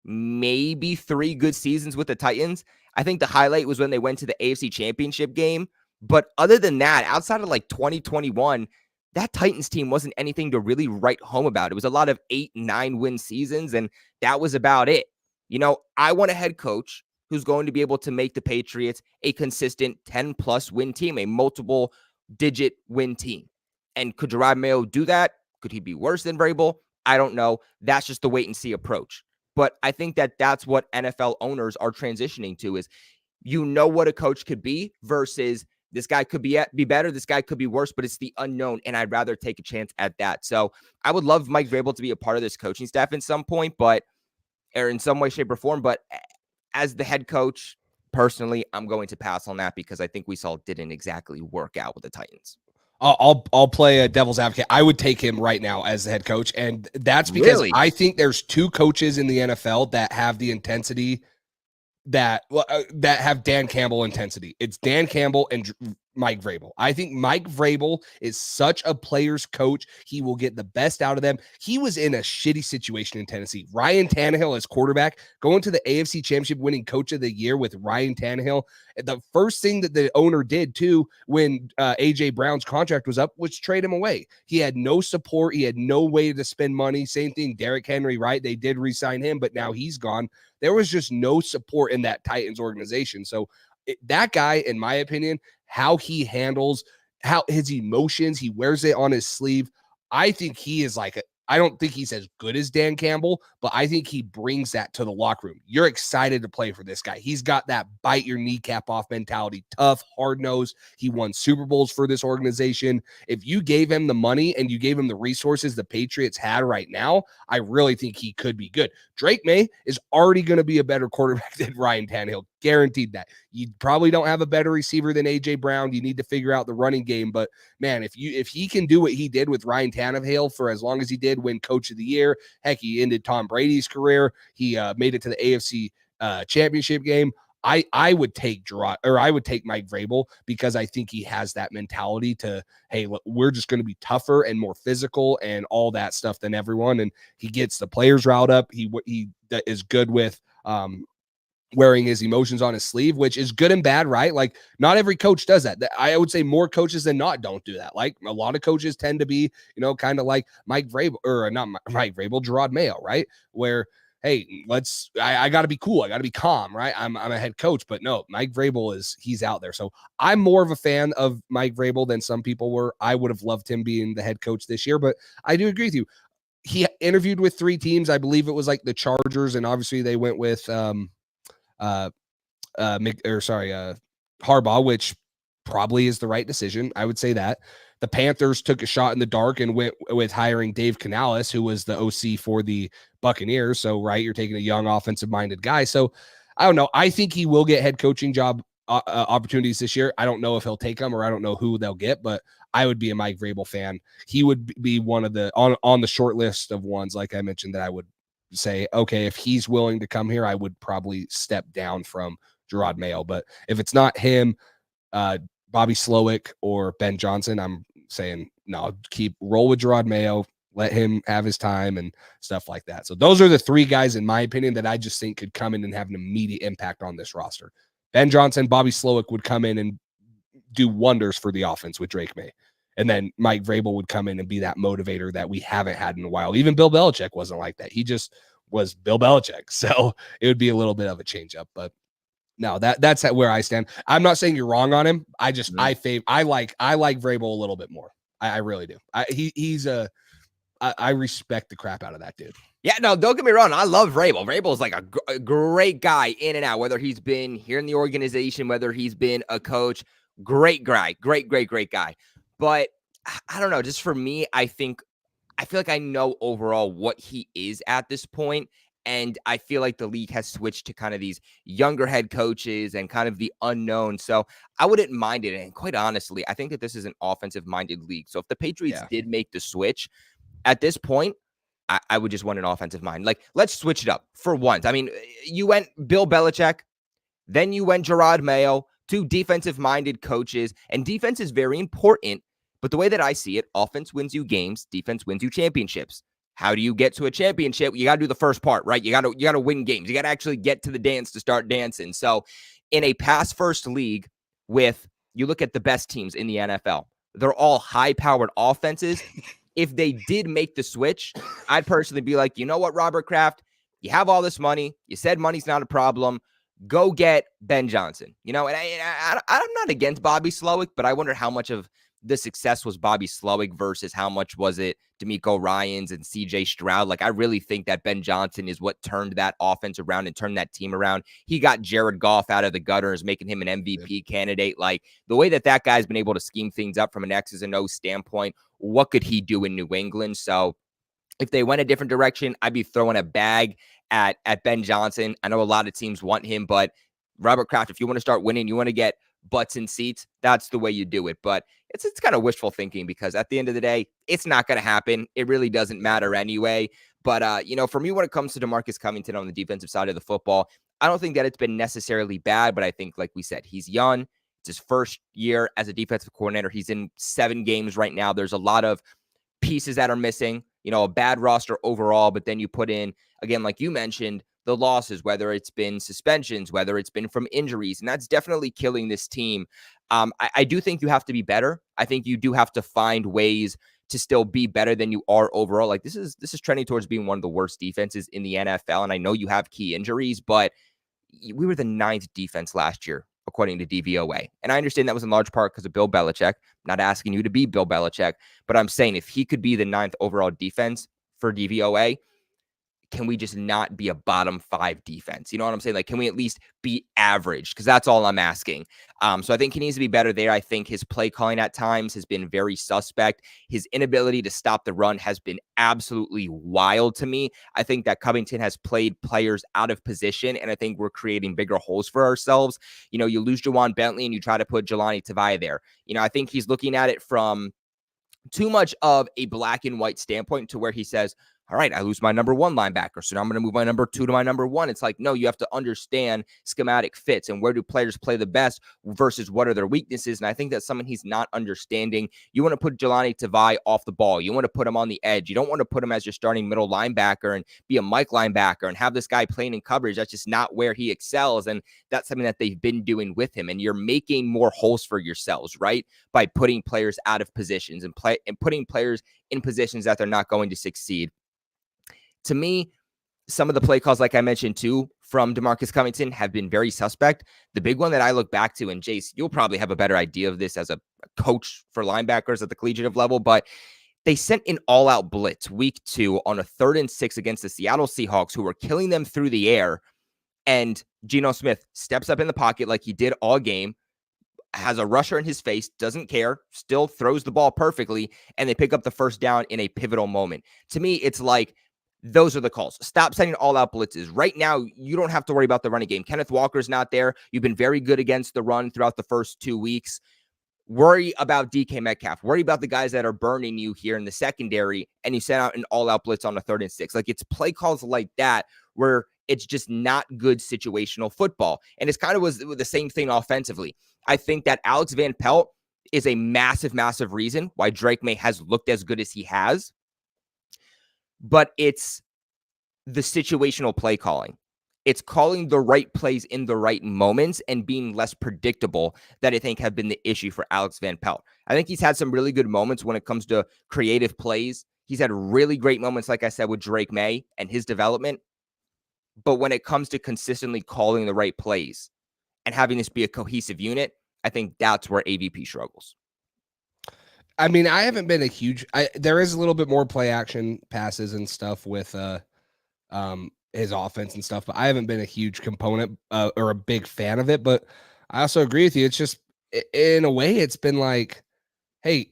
maybe 3 good seasons with the Titans. I think the highlight was when they went to the AFC Championship game. But other than that, outside of like 2021, that Titans team wasn't anything to really write home about. It was a lot of 8, 9 win seasons, and that was about it. You know, I want a head coach who's going to be able to make the Patriots a consistent 10-plus win team, a multiple-digit win team. And could Jerod Mayo do that? Could he be worse than Vrabel? I don't know. That's just the wait-and-see approach. But I think that that's what NFL owners are transitioning to is you know what a coach could be versus this guy could be better, this guy could be worse, but it's the unknown, and I'd rather take a chance at that. So I would love Mike Vrabel to be a part of this coaching staff in some point, or in some way, shape, or form. But as the head coach, personally, I'm going to pass on that because I think we saw it didn't exactly work out with the Titans. I'll play a devil's advocate. I would take him right now as the head coach, and that's because I think there's 2 coaches in the NFL that have the intensity that have Dan Campbell intensity. It's Dan Campbell and Mike Vrabel. I think Mike Vrabel is such a player's coach. He will get the best out of them. He was in a shitty situation in Tennessee. Ryan Tannehill as quarterback, going to the AFC Championship, winning Coach of the Year with Ryan Tannehill. The first thing that the owner did too when A.J. Brown's contract was up was trade him away. He had no support. He had no way to spend money. Same thing, Derrick Henry, right? They did re-sign him, but now he's gone. There was just no support in that Titans organization. So that guy, in my opinion, how he handles how his emotions, he wears it on his sleeve. I think he is I don't think he's as good as Dan Campbell, but I think he brings that to the locker room. You're excited to play for this guy. He's got that bite your kneecap off mentality, tough, hard-nosed. He won Super Bowls for this organization. If you gave him the money and you gave him the resources the Patriots had right now, I really think he could be good. Drake Maye is already going to be a better quarterback than Ryan Tannehill. Guaranteed that. You probably don't have a better receiver than A.J. Brown. You need to figure out the running game. But, man, if he can do what he did with Ryan Tannehill for as long as he did, win Coach of the Year, heck, he ended Tom Brady's career. He made it to the AFC Championship game. I would take Mike Vrabel because I think he has that mentality to, hey, look, we're just going to be tougher and more physical and all that stuff than everyone. And he gets the players riled up. He is good with wearing his emotions on his sleeve, which is good and bad, right? Like not every coach does that. I would say more coaches than not don't do that. Like a lot of coaches tend to be, kind of like Mike Vrabel, or not Mike Vrabel, Jerod Mayo, right? Where, hey, I got to be cool. I got to be calm, right? I'm a head coach, but no, Mike Vrabel he's out there. So I'm more of a fan of Mike Vrabel than some people were. I would have loved him being the head coach this year, but I do agree with you. He interviewed with 3 teams. I believe it was like the Chargers, and obviously they went with, Harbaugh, which probably is the right decision. I would say that. The Panthers took a shot in the dark and went with hiring Dave Canales, who was the OC for the Buccaneers. So, right, you're taking a young offensive-minded guy. So, I don't know. I think he will get head coaching job opportunities this year. I don't know if he'll take them, or I don't know who they'll get, but I would be a Mike Vrabel fan. He would be one of the on the short list of ones, like I mentioned, that I would say, okay, if he's willing to come here, I would probably step down from Jerod Mayo. But if it's not him, Bobby Slowick or Ben Johnson, I'm saying no, roll with Jerod Mayo, let him have his time and stuff like that. So those are the 3 guys, in my opinion, that I just think could come in and have an immediate impact on this roster. Ben Johnson, Bobby Slowick would come in and do wonders for the offense with Drake Maye. And then Mike Vrabel would come in and be that motivator that we haven't had in a while. Even Bill Belichick wasn't like that. He just was Bill Belichick. So it would be a little bit of a change up, but no, that's where I stand. I'm not saying you're wrong on him. I just, I like Vrabel a little bit more. I really do. I respect the crap out of that dude. Yeah, no, don't get me wrong. I love Vrabel. Vrabel is like a great guy in and out, whether he's been here in the organization, whether he's been a coach. Great guy. Great guy. But I don't know. Just for me, I feel like I know overall what he is at this point. And I feel like the league has switched to kind of these younger head coaches and kind of the unknown. So I wouldn't mind it. And quite honestly, I think that this is an offensive-minded league. So if the Patriots did make the switch at this point, I would just want an offensive mind. Like, let's switch it up for once. I mean, you went Bill Belichick, then you went Jerod Mayo, 2 defensive-minded coaches. And defense is very important. But the way that I see it, offense wins you games, defense wins you championships. How do you get to a championship? You got to do the first part, right? You got to win games. You got to actually get to the dance to start dancing. So in a pass-first league you look at the best teams in the NFL, they're all high-powered offenses. If they did make the switch, I'd personally be like, you know what, Robert Kraft, you have all this money. You said money's not a problem. Go get Ben Johnson. And I'm not against Bobby Slowick, but I wonder how much of the success was Bobby Slowick versus how much was it D'Amico Ryans and CJ Stroud. Like, I really think that Ben Johnson is what turned that offense around and turned that team around. He got Jared Goff out of the gutters, making him an MVP candidate. Like, the way that guy's been able to scheme things up from an X's and O's standpoint, what could he do in New England? So if they went a different direction, I'd be throwing a bag at Ben Johnson. I know a lot of teams want him, but Robert Kraft, if you want to start winning, you want to get butts in seats, that's the way you do it. But it's kind of wishful thinking, because at the end of the day, it's not going to happen. It really doesn't matter anyway. But, for me, when it comes to DeMarcus Covington on the defensive side of the football, I don't think that it's been necessarily bad, but I think, like we said, he's young. It's his first year as a defensive coordinator. He's in 7 games right now. There's a lot of pieces that are missing, a bad roster overall, but then you put in, again, like you mentioned, the losses, whether it's been suspensions, whether it's been from injuries, and that's definitely killing this team. I do think you have to be better. I think you do have to find ways to still be better than you are overall. Like, this is trending towards being one of the worst defenses in the NFL. And I know you have key injuries, but we were the 9th defense last year, according to DVOA. And I understand that was in large part because of Bill Belichick. I'm not asking you to be Bill Belichick, but I'm saying if he could be the 9th overall defense for DVOA, can we just not be a bottom 5 defense? You know what I'm saying? Like, can we at least be average? Because that's all I'm asking. So I think he needs to be better there. I think his play calling at times has been very suspect. His inability to stop the run has been absolutely wild to me. I think that Covington has played players out of position, and I think we're creating bigger holes for ourselves. You lose Jawan Bentley and you try to put Jelani Tavai there. I think he's looking at it from too much of a black and white standpoint to where he says, all right, I lose my number one linebacker. So now I'm going to move my number two to my number one. It's like, no, you have to understand schematic fits and where do players play the best versus what are their weaknesses. And I think that's something he's not understanding. You want to put Jelani Tavai off the ball. You want to put him on the edge. You don't want to put him as your starting middle linebacker and be a Mike linebacker and have this guy playing in coverage. That's just not where he excels. And that's something that they've been doing with him. And you're making more holes for yourselves, right? By putting players out of positions and putting players in positions that they're not going to succeed. To me, some of the play calls, like I mentioned too, from DeMarcus Covington have been very suspect. The big one that I look back to, and Jace, you'll probably have a better idea of this as a coach for linebackers at the collegiate level, but they sent an all-out blitz week 2 on a 3rd and 6 against the Seattle Seahawks, who were killing them through the air. And Geno Smith steps up in the pocket like he did all game, has a rusher in his face, doesn't care, still throws the ball perfectly, and they pick up the first down in a pivotal moment. To me, it's like, those are the calls. Stop sending all-out blitzes. Right now, you don't have to worry about the running game. Kenneth Walker's not there. You've been very good against the run throughout the first 2 weeks. Worry about DK Metcalf. Worry about the guys that are burning you here in the secondary, and you send out an all-out blitz on a 3rd and 6. Like, it's play calls like that where it's just not good situational football. And it's kind of was the same thing offensively. I think that Alex Van Pelt is a massive, massive reason why Drake Maye has looked as good as he has. But it's the situational play calling. It's calling the right plays in the right moments and being less predictable that I think have been the issue for Alex Van Pelt. I think he's had some really good moments when it comes to creative plays. He's had really great moments, like I said, with Drake Maye and his development. But when it comes to consistently calling the right plays and having this be a cohesive unit, I think that's where AVP struggles. I mean, I haven't been a huge. There is a little bit more play action passes and stuff with his offense and stuff, but I haven't been a huge component or a big fan of it. But I also agree with you. It's just in a way, it's been like, hey,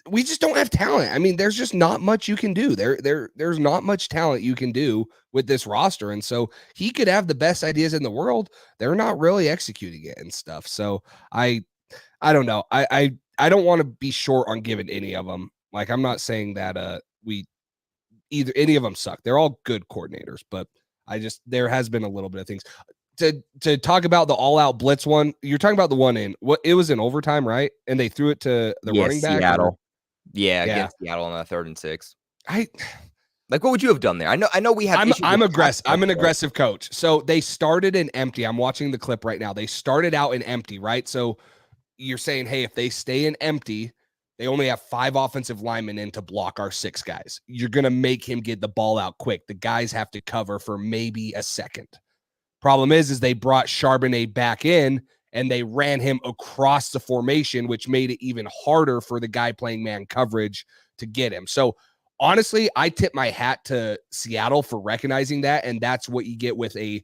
we just don't have talent. I mean, there's just not much you can do. There's not much talent you can do with this roster, and so he could have the best ideas in the world. They're not really executing it and stuff. So I don't know. I don't want to be short on giving any of them. Like, I'm not saying that any of them suck. They're all good coordinators, but there has been a little bit of things. To talk about the all-out blitz one, you're talking about the one it was in overtime, right? And they threw it to the running back. Seattle. Yeah, against Seattle on a 3rd and 6. Like, what would you have done there? I know we have. I'm aggressive. I'm an aggressive coach. So they started in empty. I'm watching the clip right now. They started out in empty, right? So you're saying, hey, if they stay in empty, they only have 5 offensive linemen in to block our 6 guys. You're going to make him get the ball out quick. The guys have to cover for maybe a second. Problem is they brought Charbonnet back in and they ran him across the formation, which made it even harder for the guy playing man coverage to get him. So honestly, I tip my hat to Seattle for recognizing that, and that's what you get with a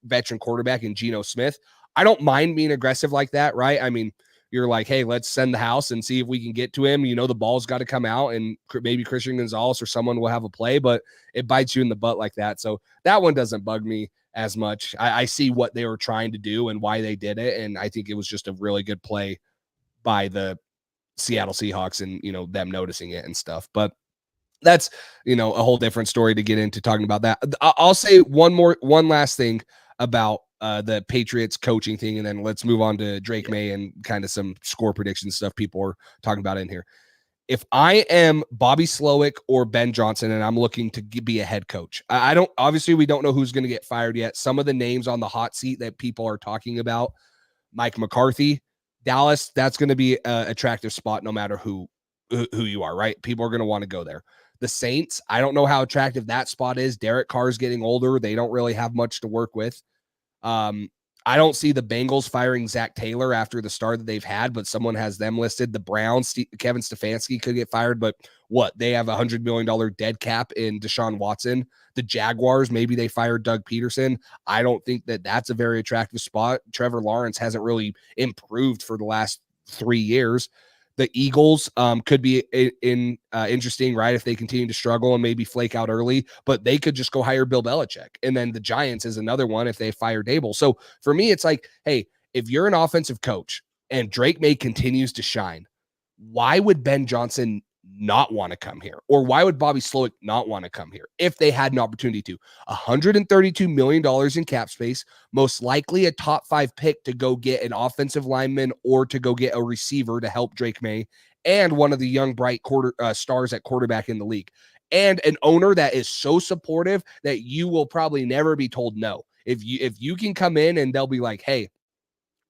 veteran quarterback in Geno Smith. I don't mind being aggressive like that, right? I mean, you're like, hey, let's send the house and see if we can get to him. You know, the ball's got to come out, and maybe Christian Gonzalez or someone will have a play, but it bites you in the butt like that. So that one doesn't bug me as much. I see what they were trying to do and why they did it, and I think it was just a really good play by the Seattle Seahawks and, you know, them noticing it and stuff. But that's, you know, a whole different story to get into talking about that. I'll say one last thing about the Patriots coaching thing, and then let's move on to Drake Maye and kind of some score prediction stuff people are talking about in here. If I am Bobby Slowick or Ben Johnson and I'm looking to be a head coach, obviously we don't know who's going to get fired yet. Some of the names on the hot seat that people are talking about, Mike McCarthy, Dallas, that's going to be an attractive spot no matter who you are, right? People are going to want to go there. The Saints, I don't know how attractive that spot is. Derek Carr's getting older. They don't really have much to work with. I don't see the Bengals firing Zach Taylor after the start that they've had, but someone has them listed. The Browns, Kevin Stefanski could get fired, but they have $100 million dead cap in Deshaun Watson. The Jaguars, maybe they fired Doug Peterson. I don't think that that's a very attractive spot. Trevor Lawrence hasn't really improved for the last 3 years. The Eagles could be interesting, right? If they continue to struggle and maybe flake out early, but they could just go hire Bill Belichick. And then the Giants is another one if they fire Dable. So for me, it's like, hey, if you're an offensive coach and Drake Maye continues to shine, why would Ben Johnson not want to come here? Or why would Bobby Slowick not want to come here if they had an opportunity to? $132 million in cap space, most likely a top 5 pick to go get an offensive lineman or to go get a receiver to help Drake Maye, and one of the young, bright stars at quarterback in the league, and an owner that is so supportive that you will probably never be told no. If you can come in and they'll be like, hey,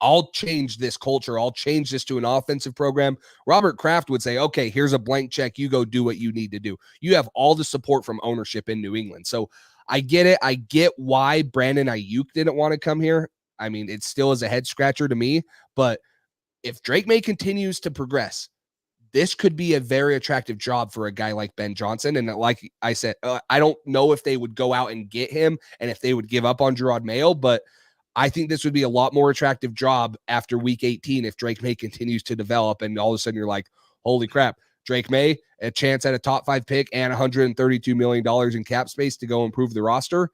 I'll change this culture. I'll change this to an offensive program. Robert Kraft would say, okay, here's a blank check. You go do what you need to do. You have all the support from ownership in New England. So I get it. I get why Brandon Ayuk didn't want to come here. I mean, it still is a head scratcher to me, but if Drake Maye continues to progress, this could be a very attractive job for a guy like Ben Johnson. And like I said, I don't know if they would go out and get him and if they would give up on Jerod Mayo, but I think this would be a lot more attractive job after week 18 if Drake Maye continues to develop and all of a sudden you're like, holy crap, Drake Maye, a chance at a top 5 pick and $132 million in cap space to go improve the roster.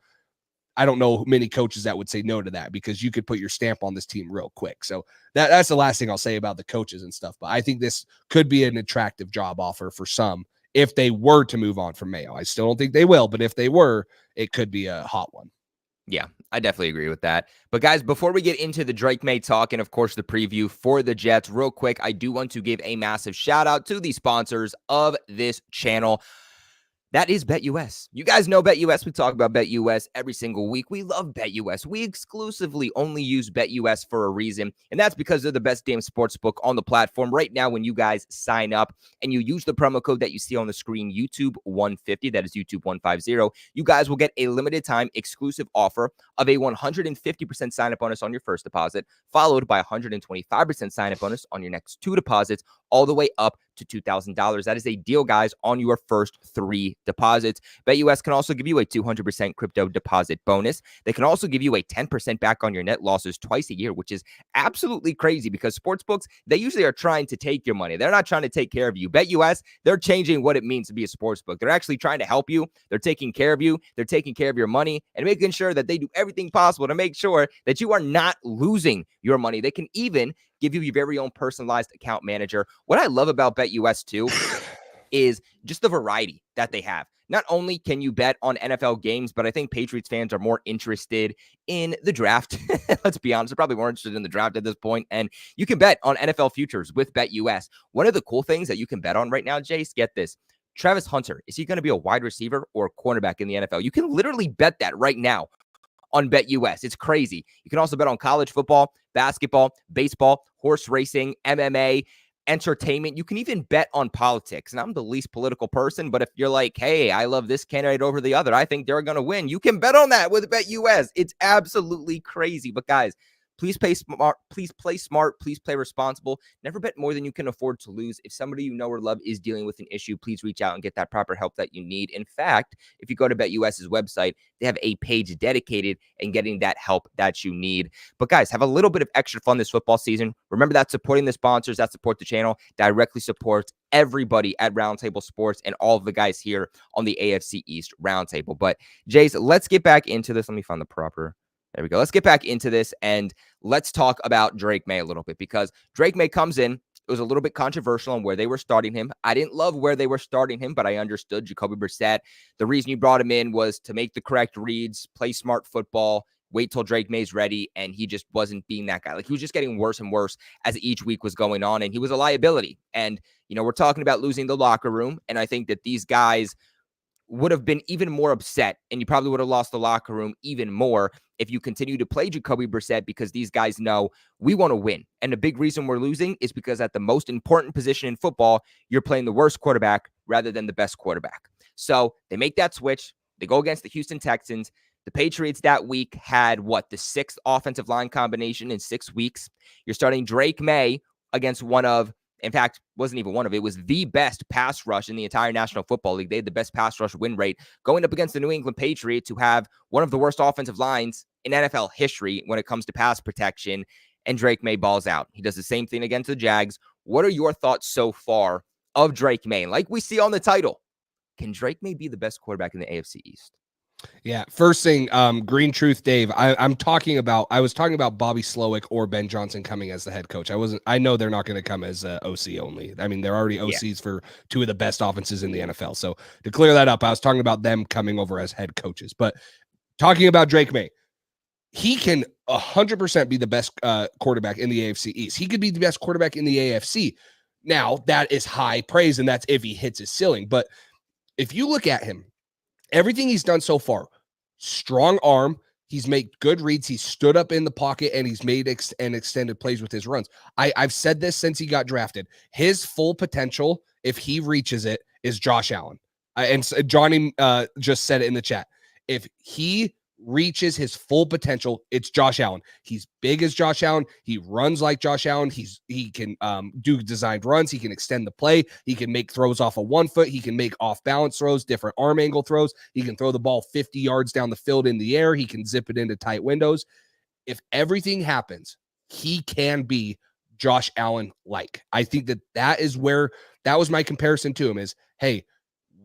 I don't know many coaches that would say no to that because you could put your stamp on this team real quick. So that's the last thing I'll say about the coaches and stuff. But I think this could be an attractive job offer for some if they were to move on from Mayo. I still don't think they will, but if they were, it could be a hot one. Yeah, I definitely agree with that. But guys, before we get into the Drake Maye talk and of course the preview for the Jets, real quick, I do want to give a massive shout out to the sponsors of this channel. That is BetUS. You guys know BetUS. We talk about BetUS every single week. We love BetUS. We exclusively only use BetUS for a reason, and that's because they're the best damn sportsbook on the platform. Right now, when you guys sign up and you use the promo code that you see on the screen, YouTube150, that is YouTube150, you guys will get a limited time exclusive offer of a 150% sign-up bonus on your first deposit, followed by 125% sign-up bonus on your next 2 deposits, all the way up to $2,000. That is a deal, guys, on your first 3 deposits. BetUS can also give you a 200% crypto deposit bonus. They can also give you a 10% back on your net losses twice a year, which is absolutely crazy because sportsbooks, they usually are trying to take your money. They're not trying to take care of you. BetUS, they're changing what it means to be a sportsbook. They're actually trying to help you. They're taking care of you. They're taking care of your money and making sure that they do everything possible to make sure that you are not losing your money. They can even give you your very own personalized account manager. What I love about BetUS too is just the variety that they have. Not only can you bet on NFL games, but I think Patriots fans are more interested in the draft. Let's be honest, they're probably more interested in the draft at this point. And you can bet on NFL futures with BetUS. One of the cool things that you can bet on right now, Jace, get this. Travis Hunter, is he going to be a wide receiver or a cornerback in the NFL? You can literally bet that right now on BetUS. It's crazy. You can also bet on college football, basketball, baseball, horse racing, MMA, entertainment. You can even bet on politics. And I'm the least political person, but if you're like, hey, I love this candidate over the other, I think they're going to win, you can bet on that with BetUS. It's absolutely crazy. But guys, please play smart. Please play smart. Please play responsible. Never bet more than you can afford to lose. If somebody you know or love is dealing with an issue, please reach out and get that proper help that you need. In fact, if you go to BetUS's website, they have a page dedicated and getting that help that you need. But guys, have a little bit of extra fun this football season. Remember that supporting the sponsors that support the channel directly supports everybody at Roundtable Sports and all of the guys here on the AFC East Roundtable. But Jace, let's get back into this. Let me find the proper. There we go. Let's get back into this and let's talk about Drake Maye a little bit because Drake Maye comes in. It was a little bit controversial on where they were starting him. I didn't love where they were starting him, but I understood Jacoby Brissett. The reason you brought him in was to make the correct reads, play smart football, wait till Drake Maye's ready, and he just wasn't being that guy. Like, he was just getting worse and worse as each week was going on, and he was a liability. And, you know, we're talking about losing the locker room, and I think that these guys would have been even more upset, and you probably would have lost the locker room even more if you continue to play Jacoby Brissett, because these guys know we want to win. And the big reason we're losing is because at the most important position in football, you're playing the worst quarterback rather than the best quarterback. So they make that switch. They go against the Houston Texans. The Patriots that week had the 6th offensive line combination in 6 weeks. You're starting Drake Maye against in fact, wasn't even one of it. It was the best pass rush in the entire National Football League. They had the best pass rush win rate going up against the New England Patriots, who have one of the worst offensive lines in NFL history when it comes to pass protection. And Drake Maye balls out. He does the same thing against the Jags. What are your thoughts so far of Drake Maye? Like we see on the title, can Drake Maye be the best quarterback in the AFC East? Yeah. First thing, Green Truth Dave. I was talking about Bobby Slowick or Ben Johnson coming as the head coach. I know they're not going to come as OC only. I mean, they're already OCs for two of the best offenses in the NFL. So to clear that up, I was talking about them coming over as head coaches. But talking about Drake Maye, he can 100% be the best quarterback in the AFC East. He could be the best quarterback in the AFC. Now, that is high praise, and that's if he hits his ceiling. But if you look at him, everything he's done so far, strong arm, he's made good reads, he's stood up in the pocket, and he's made extended plays with his runs. I've said this since he got drafted. His full potential, if he reaches it, is Josh Allen. And Johnny just said it in the chat. If he reaches his full potential, it's Josh Allen. He's big as Josh Allen. He runs like Josh Allen. He can do designed runs. He can extend the play. He can make throws off of 1 foot. He can make off balance throws, different arm angle throws. He can throw the ball 50 yards down the field in the air. He can zip it into tight windows. If everything happens, he can be Josh Allen like. I think that was my comparison to him is, hey,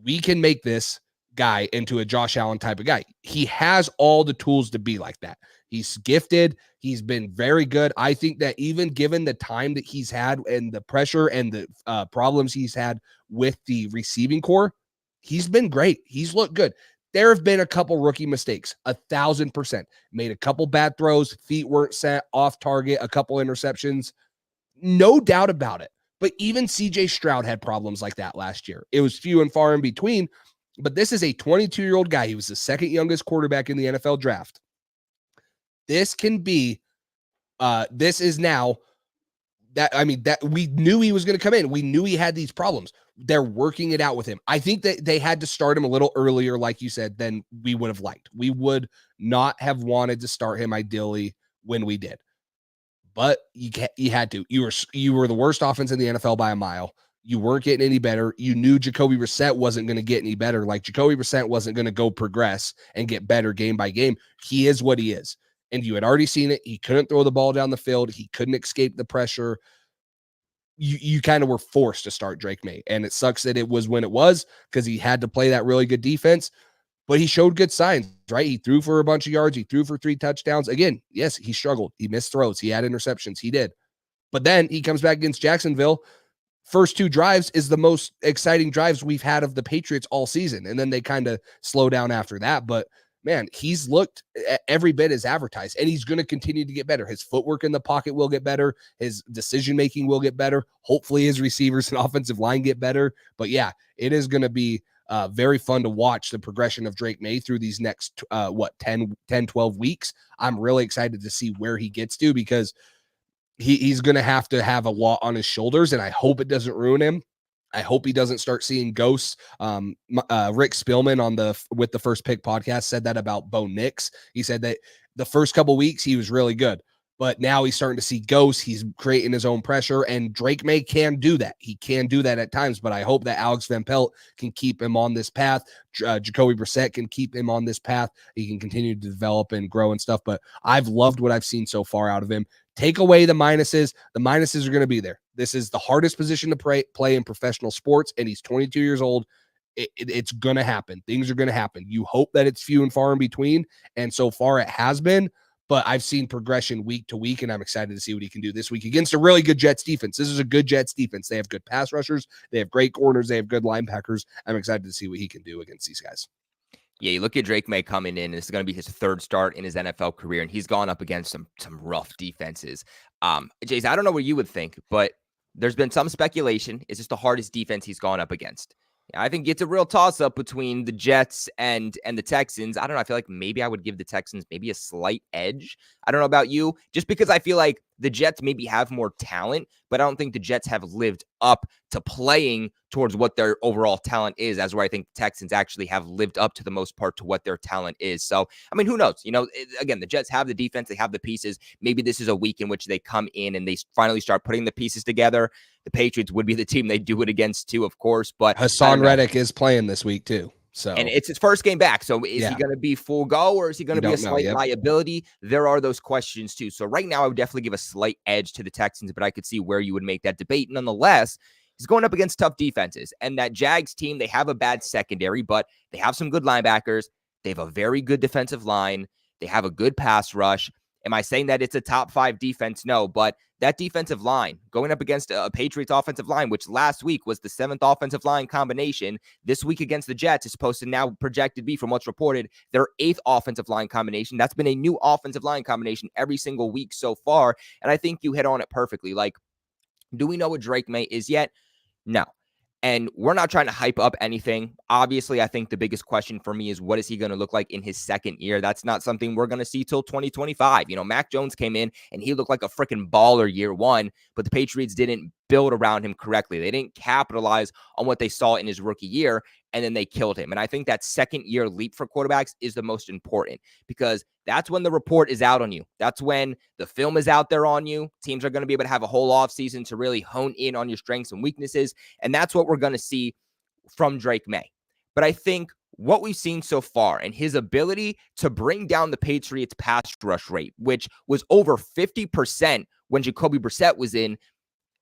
we can make this guy into a Josh Allen type of guy. He has all the tools to be like that. He's gifted. He's been very good. I think that even given the time that he's had and the pressure and the problems he's had with the receiving core, he's been great. He's looked good. There have been a couple rookie mistakes, 1,000%. Made a couple bad throws, feet weren't set, off target, a couple interceptions. No doubt about it. But even CJ Stroud had problems like that last year. It was few and far in between. But this is a 22-year-old guy. He was the second youngest quarterback in the NFL draft. This can be, this is now that we knew he was going to come in. We knew he had these problems. They're working it out with him. I think that they had to start him a little earlier, like you said, than we would have liked. We would not have wanted to start him ideally when we did. But you had to. You were the worst offense in the NFL by a mile. You weren't getting any better. You knew Jacoby Brissett wasn't going to get any better. Like Jacoby Brissett wasn't going to go progress and get better game by game. He is what he is. And you had already seen it. He couldn't throw the ball down the field. He couldn't escape the pressure. You kind of were forced to start Drake Maye. And it sucks that it was when it was because he had to play that really good defense. But he showed good signs, right? He threw for a bunch of yards. He threw for 3 touchdowns. Again, yes, he struggled. He missed throws. He had interceptions. He did. But then he comes back against Jacksonville. First 2 drives is the most exciting drives we've had of the Patriots all season. And then they kind of slow down after that. But man, he's looked every bit as advertised, and he's going to continue to get better. His footwork in the pocket will get better. His decision-making will get better. Hopefully his receivers and offensive line get better. But yeah, it is going to be very fun to watch the progression of Drake Maye through these next, 10, 12 weeks. I'm really excited to see where he gets to because he's going to have a lot on his shoulders, and I hope it doesn't ruin him. I hope he doesn't start seeing ghosts. Rick Spielman with the First Pick podcast said that about Bo Nix. He said that the first couple weeks he was really good, but now he's starting to see ghosts. He's creating his own pressure, and Drake Maye can do that. He can do that at times, but I hope that Alex Van Pelt can keep him on this path. Jacoby Brissett can keep him on this path. He can continue to develop and grow and stuff, but I've loved what I've seen so far out of him. Take away the minuses. The minuses are going to be there. This is the hardest position to play in professional sports, and he's 22 years old. It's going to happen. Things are going to happen. You hope that it's few and far in between, and so far it has been, but I've seen progression week to week, and I'm excited to see what he can do this week against a really good Jets defense. This is a good Jets defense. They have good pass rushers. They have great corners. They have good linebackers. I'm excited to see what he can do against these guys. Yeah, you look at Drake Maye coming in, and this is going to be his 3rd start in his NFL career, and he's gone up against some rough defenses. Jace, I don't know what you would think, but there's been some speculation. Is this the hardest defense he's gone up against? I think it's a real toss-up between the Jets and the Texans. I don't know. I feel like maybe I would give the Texans maybe a slight edge. I don't know about you, just because I feel like the Jets maybe have more talent, but I don't think the Jets have lived up to playing towards what their overall talent is, as where I think the Texans actually have lived up to the most part to what their talent is. So, I mean, who knows? Again, the Jets have the defense. They have the pieces. Maybe this is a week in which they come in and they finally start putting the pieces together. The Patriots would be the team they do it against too, of course. But Hassan Reddick is playing this week too. So, and it's his first game back. So is he going to be full go, or is he going to be a slight liability? There are those questions too. So right now I would definitely give a slight edge to the Texans, but I could see where you would make that debate. Nonetheless, he's going up against tough defenses, and that Jags team, they have a bad secondary, but they have some good linebackers. They have a very good defensive line. They have a good pass rush. Am I saying that it's a top 5 defense? No, but that defensive line going up against a Patriots offensive line, which last week was the 7th offensive line combination, this week against the Jets is supposed to now projected be, from what's reported, their 8th offensive line combination. That's been a new offensive line combination every single week so far. And I think you hit on it perfectly. Like, do we know what Drake Maye is yet? No. And we're not trying to hype up anything. Obviously, I think the biggest question for me is what is he going to look like in his second year? That's not something we're going to see till 2025. Mac Jones came in and he looked like a freaking baller year one, but the Patriots didn't build around him correctly. They didn't capitalize on what they saw in his rookie year, and then they killed him. And I think that second year leap for quarterbacks is the most important, because that's when the report is out on you. That's when the film is out there on you. Teams are going to be able to have a whole offseason to really hone in on your strengths and weaknesses. And that's what we're going to see from Drake Maye. But I think what we've seen so far and his ability to bring down the Patriots pass rush rate, which was over 50% when Jacoby Brissett was in,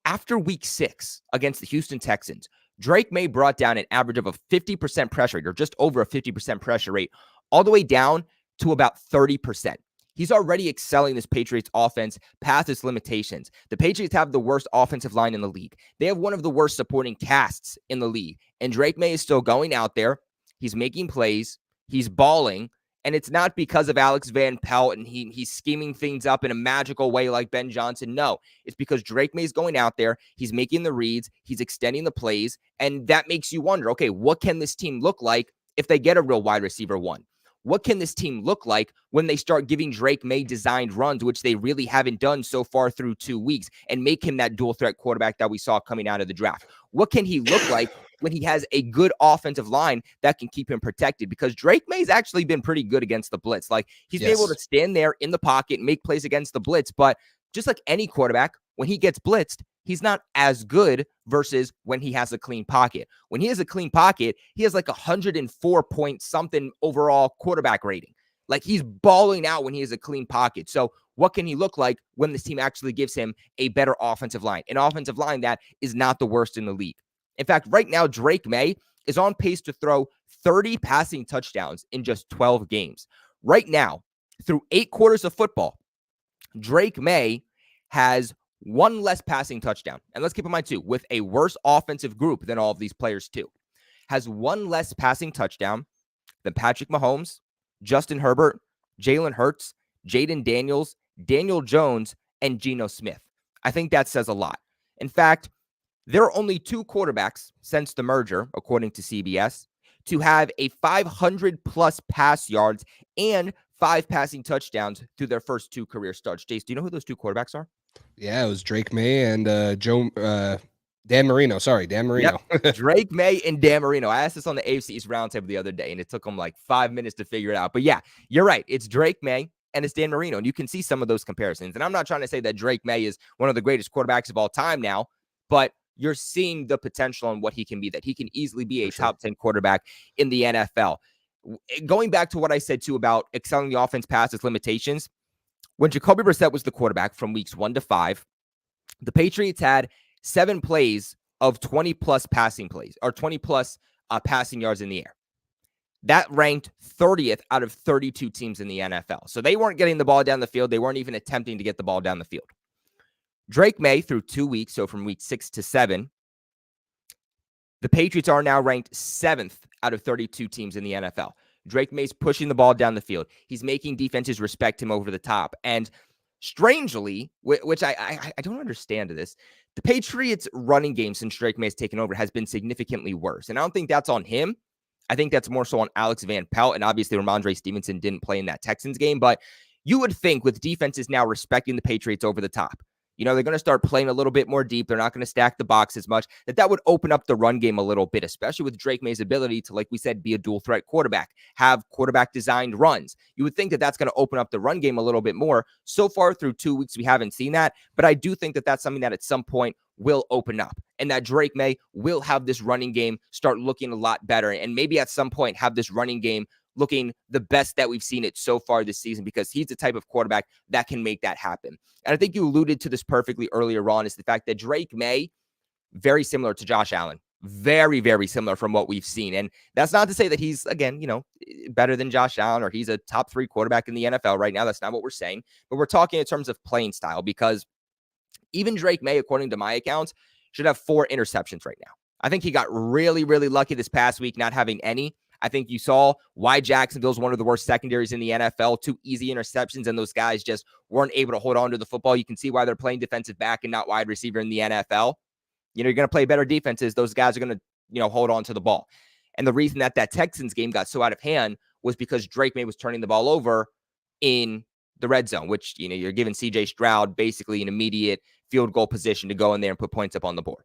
after week 6 against the Houston Texans, Drake Maye brought down an average of a 50% pressure rate, or just over a 50% pressure rate, all the way down to about 30%. He's already excelling this Patriots offense past its limitations. The Patriots have the worst offensive line in the league. They have one of the worst supporting casts in the league. And Drake Maye is still going out there. He's making plays. He's balling. And it's not because of Alex Van Pelt and he's scheming things up in a magical way like Ben Johnson. No, it's because Drake Maye's going out there. He's making the reads. He's extending the plays. And that makes you wonder, okay, what can this team look like if they get a real wide receiver one? What can this team look like when they start giving Drake Maye designed runs, which they really haven't done so far through 2 weeks, and make him that dual threat quarterback that we saw coming out of the draft? What can he look like when he has a good offensive line that can keep him protected? Because Drake May's actually been pretty good against the blitz. Like, he's been able to stand there in the pocket and make plays against the blitz. But just like any quarterback, when he gets blitzed, he's not as good versus when he has a clean pocket. When he has a clean pocket, he has like 104 point something overall quarterback rating. Like, he's balling out when he has a clean pocket. So what can he look like when this team actually gives him a better offensive line? An offensive line that is not the worst in the league. In fact, right now, Drake Maye is on pace to throw 30 passing touchdowns in just 12 games. Right now, through 8 quarters of football, Drake Maye has 1 less passing touchdown. And let's keep in mind, too, with a worse offensive group than all of these players, too, has 1 less passing touchdown than Patrick Mahomes, Justin Herbert, Jalen Hurts, Jaden Daniels, Daniel Jones, and Geno Smith. I think that says a lot. In fact, there are only 2 quarterbacks since the merger, according to CBS, to have a 500-plus pass yards and 5 passing touchdowns through their first 2 career starts. Jace, do you know who those 2 quarterbacks are? Yeah, it was Drake Maye and Dan Marino. Sorry, Dan Marino. Yep. Drake Maye and Dan Marino. I asked this on the AFC East Roundtable the other day, and it took them like 5 minutes to figure it out. But yeah, you're right. It's Drake Maye and it's Dan Marino. And you can see some of those comparisons. And I'm not trying to say that Drake Maye is one of the greatest quarterbacks of all time now, but you're seeing the potential and what he can be, that he can easily be a top 10 quarterback in the NFL. Going back to what I said, too, about excelling the offense past its limitations, when Jacoby Brissett was the quarterback from weeks 1 to 5, the Patriots had 7 plays of 20-plus passing plays, or 20-plus passing yards in the air. That ranked 30th out of 32 teams in the NFL. So they weren't getting the ball down the field. They weren't even attempting to get the ball down the field. Drake Maye, through 2 weeks, so from week 6 to 7, the Patriots are now ranked 7th out of 32 teams in the NFL. Drake Maye's pushing the ball down the field. He's making defenses respect him over the top. And strangely, which I don't understand this, the Patriots' running game since Drake Maye's taken over has been significantly worse. And I don't think that's on him. I think that's more so on Alex Van Pelt. And obviously, Ramondre Stevenson didn't play in that Texans game. But you would think with defenses now respecting the Patriots over the top, they're going to start playing a little bit more deep. They're not going to stack the box as much. That would open up the run game a little bit, especially with Drake Maye's ability to, like we said, be a dual threat quarterback, have quarterback designed runs. You would think that that's going to open up the run game a little bit more. So far through 2 weeks, we haven't seen that. But I do think that that's something that at some point will open up, and that Drake Maye will have this running game start looking a lot better. And maybe at some point have this running game looking the best that we've seen it so far this season, because he's the type of quarterback that can make that happen. And I think you alluded to this perfectly earlier on, is the fact that Drake Maye, very similar to Josh Allen, very, very similar from what we've seen. And that's not to say that he's, again, better than Josh Allen or he's a top 3 quarterback in the NFL right now. That's not what we're saying. But we're talking in terms of playing style, because even Drake Maye, according to my accounts, should have 4 interceptions right now. I think he got really, really lucky this past week not having any. I think you saw why Jacksonville's one of the worst secondaries in the NFL. 2 easy interceptions, and those guys just weren't able to hold on to the football. You can see why they're playing defensive back and not wide receiver in the NFL. You're going to play better defenses. Those guys are going to, hold on to the ball. And the reason that Texans game got so out of hand was because Drake Maye was turning the ball over in the red zone, which, you're giving CJ Stroud basically an immediate field goal position to go in there and put points up on the board.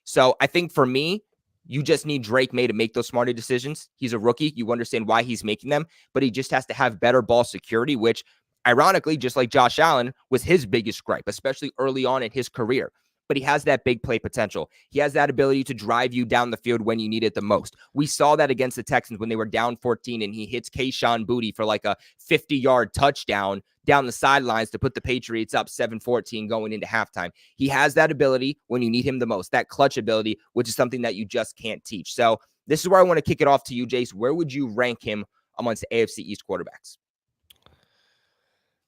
So I think for me, you just need Drake Maye to make those smarter decisions. He's a rookie. You understand why he's making them, but he just has to have better ball security, which ironically, just like Josh Allen, was his biggest gripe, especially early on in his career. But he has that big play potential. He has that ability to drive you down the field when you need it the most. We saw that against the Texans when they were down 14 and he hits Kayshon Boutte for like a 50-yard touchdown down the sidelines to put the Patriots up 7-14 going into halftime. He has that ability when you need him the most, that clutch ability, which is something that you just can't teach. So this is where I want to kick it off to you, Jace. Where would you rank him amongst the AFC East quarterbacks?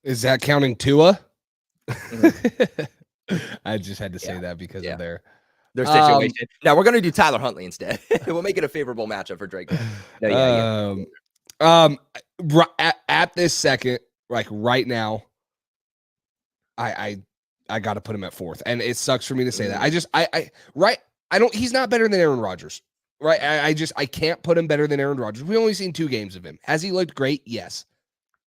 Is that counting Tua? Mm-hmm. I just had to say that because of their situation. Now we're going to do Tyler Huntley instead. We'll make it a favorable matchup for Drake. At this second, like right now, I got to put him at 4th, and it sucks for me to say that. He's not better than Aaron Rodgers, right? I can't put him better than Aaron Rodgers. We've only seen 2 games of him. Has he looked great? Yes.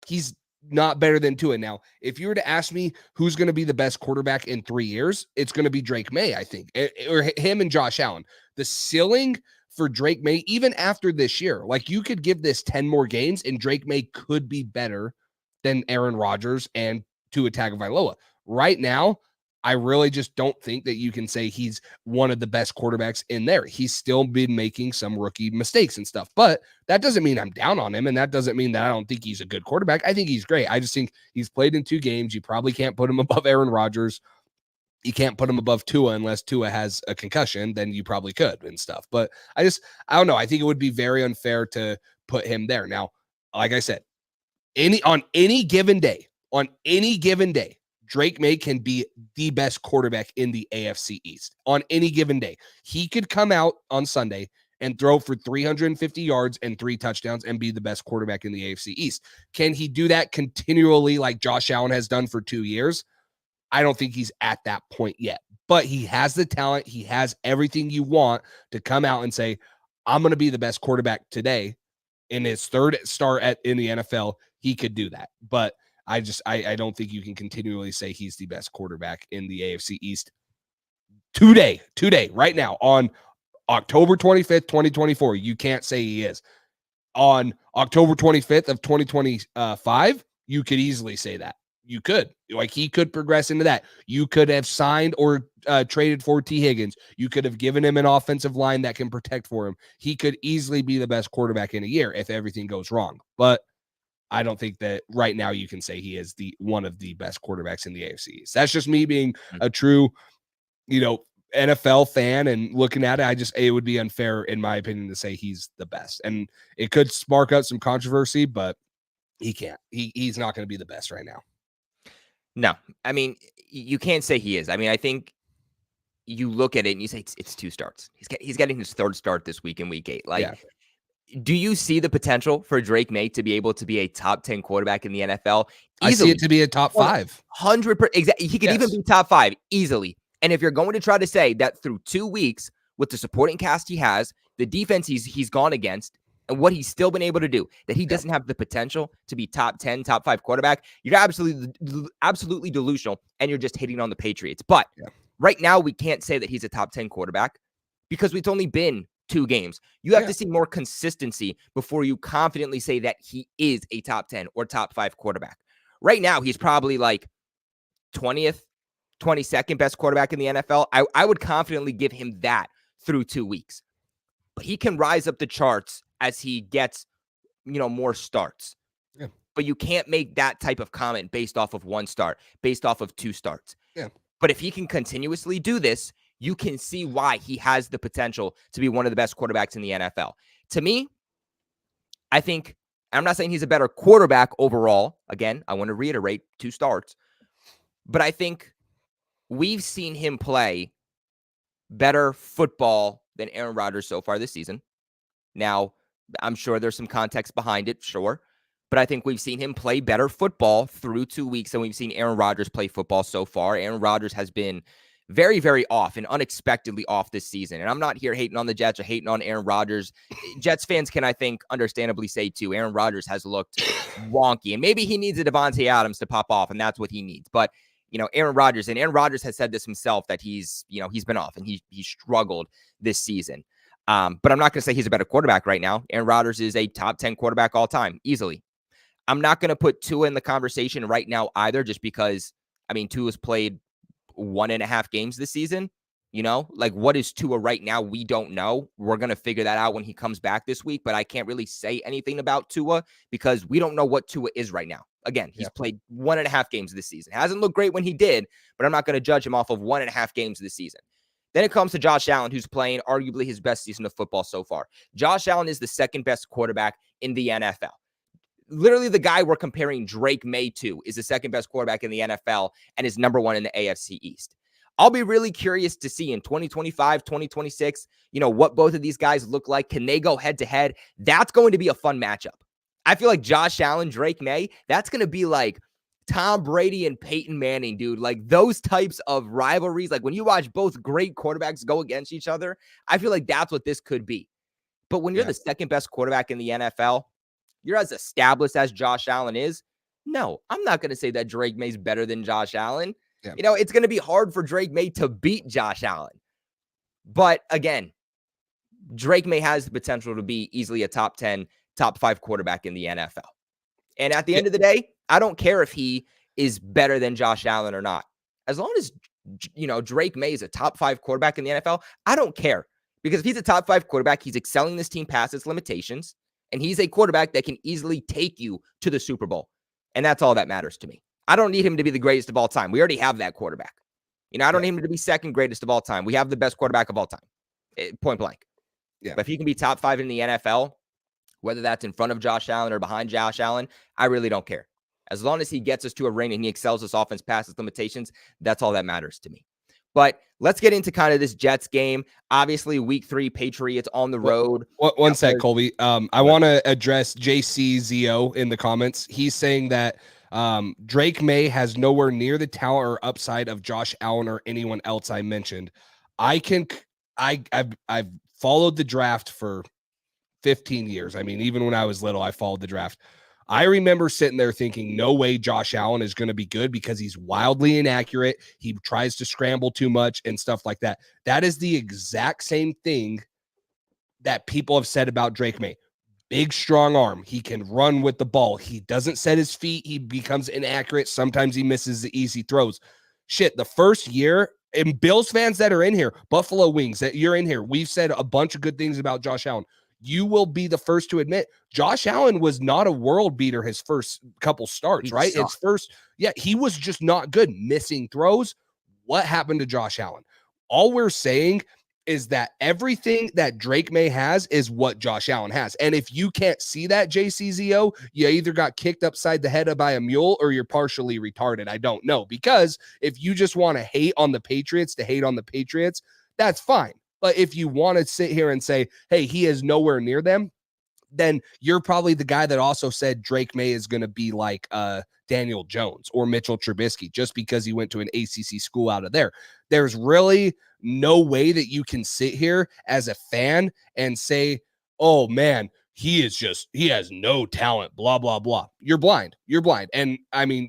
He's not better than Tua. Now, if you were to ask me who's going to be the best quarterback in 3 years, it's going to be Drake Maye, I think, or him and Josh Allen. The ceiling for Drake Maye, even after this year, like you could give this 10 more games and Drake Maye could be better than Aaron Rodgers and Tua Tagovailoa. Right now, I really just don't think that you can say he's one of the best quarterbacks in there. He's still been making some rookie mistakes and stuff, but that doesn't mean I'm down on him. And that doesn't mean that I don't think he's a good quarterback. I think he's great. I just think he's played in 2 games. You probably can't put him above Aaron Rodgers. You can't put him above Tua unless Tua has a concussion, then you probably could and stuff. But I don't know. I think it would be very unfair to put him there. Now, like I said, on any given day, Drake Maye can be the best quarterback in the AFC East on any given day. He could come out on Sunday and throw for 350 yards and 3 touchdowns and be the best quarterback in the AFC East. Can he do that continually like Josh Allen has done for 2 years? I don't think he's at that point yet, but he has the talent. He has everything you want to come out and say, I'm going to be the best quarterback today. In his 3rd start in the NFL, he could do that. But I don't think you can continually say he's the best quarterback in the AFC East today, right now, on October 25th, 2024. You can't say he is. On October 25th of 2025, you could easily say that. You could. Like, he could progress into that. You could have signed or traded for T. Higgins. You could have given him an offensive line that can protect for him. He could easily be the best quarterback in a year if everything goes wrong. But I don't think that right now you can say he is one of the best quarterbacks in the AFC East. That's just me being a true, NFL fan and looking at it. It would be unfair, in my opinion, to say he's the best. And it could spark up some controversy, but he can't. He's not going to be the best right now. No, I mean, you can't say he is. I mean, I think you look at it and you say it's 2 starts. He's getting his 3rd start this week in week 8. Do you see the potential for Drake Maye to be able to be a top 10 quarterback in the NFL? Easily. I see it to be a top 5. 100%. Exactly. He could even be top 5 easily. And if you're going to try to say that through 2 weeks with the supporting cast he has, the defense he's gone against, and what he's still been able to do, that he doesn't have the potential to be top 10, top 5 quarterback, you're absolutely delusional, and you're just hitting on the Patriots. But right now, we can't say that he's a top 10 quarterback because it's only been 2 games. You have to see more consistency before you confidently say that he is a top 10 or top 5 quarterback. Right now, he's probably like 20th, 22nd best quarterback in the NFL. I would confidently give him that through 2 weeks. But he can rise up the charts as he gets, more starts. Yeah. But you can't make that type of comment based off of 1 start, based off of 2 starts. Yeah. But if he can continuously do this, you can see why he has the potential to be one of the best quarterbacks in the NFL. To me, I think I'm not saying he's a better quarterback overall. Again, I want to reiterate 2 starts. But I think we've seen him play better football than Aaron Rodgers so far this season. Now, I'm sure there's some context behind it, sure. But I think we've seen him play better football through 2 weeks than we've seen Aaron Rodgers play football so far. Aaron Rodgers has been very, very off and unexpectedly off this season. And I'm not here hating on the Jets or hating on Aaron Rodgers. Jets fans can, I think, understandably say, too, Aaron Rodgers has looked wonky. And maybe he needs a Devontae Adams to pop off, and that's what he needs. But, Aaron Rodgers has said this himself, that he's been off and he struggled this season. But I'm not going to say he's a better quarterback right now. Aaron Rodgers is a top 10 quarterback all time, easily. I'm not going to put Tua in the conversation right now either, just because, Tua's played 1.5 games this season. What is Tua right now? We don't know. We're going to figure that out when he comes back this week, but I can't really say anything about Tua because we don't know what Tua is right now. Again, he's played 1.5 games this season. Hasn't looked great when he did, but I'm not going to judge him off of 1.5 games this season. Then it comes to Josh Allen, who's playing arguably his best season of football so far. Josh Allen is the second best quarterback in the NFL. Literally, the guy we're comparing Drake Maye to is the second best quarterback in the NFL and is number 1 in the AFC East. I'll be really curious to see in 2025, 2026, what both of these guys look like. Can they go head to head? That's going to be a fun matchup. I feel like Josh Allen, Drake Maye, that's going to be like Tom Brady and Peyton Manning, dude. Like those types of rivalries. Like when you watch both great quarterbacks go against each other, I feel like that's what this could be. But when you're the second best quarterback in the NFL, you're as established as Josh Allen is. No, I'm not going to say that Drake Maye's better than Josh Allen. Yeah. It's going to be hard for Drake Maye to beat Josh Allen. But again, Drake Maye has the potential to be easily a top 10, top 5 quarterback in the NFL. And at the end of the day, I don't care if he is better than Josh Allen or not. As long as, Drake Maye is a top 5 quarterback in the NFL, I don't care. Because if he's a top 5 quarterback, he's excelling this team past its limitations. And he's a quarterback that can easily take you to the Super Bowl. And that's all that matters to me. I don't need him to be the greatest of all time. We already have that quarterback. I don't need him to be second greatest of all time. We have the best quarterback of all time. Point blank. Yeah. But if he can be top 5 in the NFL, whether that's in front of Josh Allen or behind Josh Allen, I really don't care. As long as he gets us to a ring and he excels this offense past its limitations, that's all that matters to me. But let's get into kind of this Jets game. Obviously, week 3, Patriots on the road. One sec, Colby. I want to address JCZO in the comments. He's saying that Drake Maye has nowhere near the talent or upside of Josh Allen or anyone else I mentioned. I've followed the draft for 15 years. Even when I was little, I followed the draft. I remember sitting there thinking, no way Josh Allen is going to be good because he's wildly inaccurate. He tries to scramble too much and stuff like that. That is the exact same thing that people have said about Drake Maye. Big, strong arm. He can run with the ball. He doesn't set his feet. He becomes inaccurate. Sometimes he misses the easy throws. Shit, the first year, and Bills fans that are in here, Buffalo Wings, that you're in here, we've said a bunch of good things about Josh Allen. You will be the first to admit Josh Allen was not a world beater his first couple starts, right? His first, he was just not good. Missing throws. What happened to Josh Allen? All we're saying is that everything that Drake Maye has is what Josh Allen has. And if you can't see that, JCZO, you either got kicked upside the head by a mule or you're partially retarded. I don't know. Because if you just want to hate on the Patriots, that's fine. But if you want to sit here and say, hey, he is nowhere near them, then you're probably the guy that also said Drake Maye is going to be like Daniel Jones or Mitchell Trubisky just because he went to an ACC school out of there. There's really no way that you can sit here as a fan and say, oh, man, he has no talent, blah, blah, blah. You're blind. And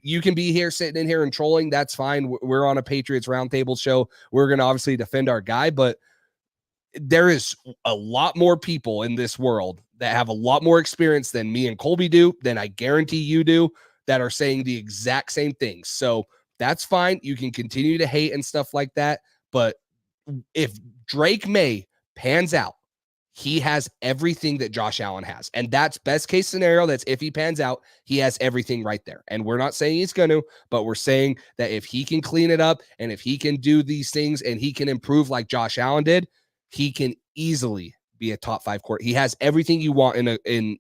you can be here sitting in here and trolling. That's fine. We're on a Patriots Roundtable show. We're going to obviously defend our guy, but there is a lot more people in this world that have a lot more experience than me and Colby do, than I guarantee you do, that are saying the exact same things. So that's fine. You can continue to hate and stuff like that. But if Drake Maye pans out, he has everything that Josh Allen has. And that's best case scenario. That's if he pans out, he has everything right there. And we're not saying he's going to, but we're saying that if he can clean it up and if he can do these things and he can improve like Josh Allen did, he can easily be a top 5 quarter. He has everything you want in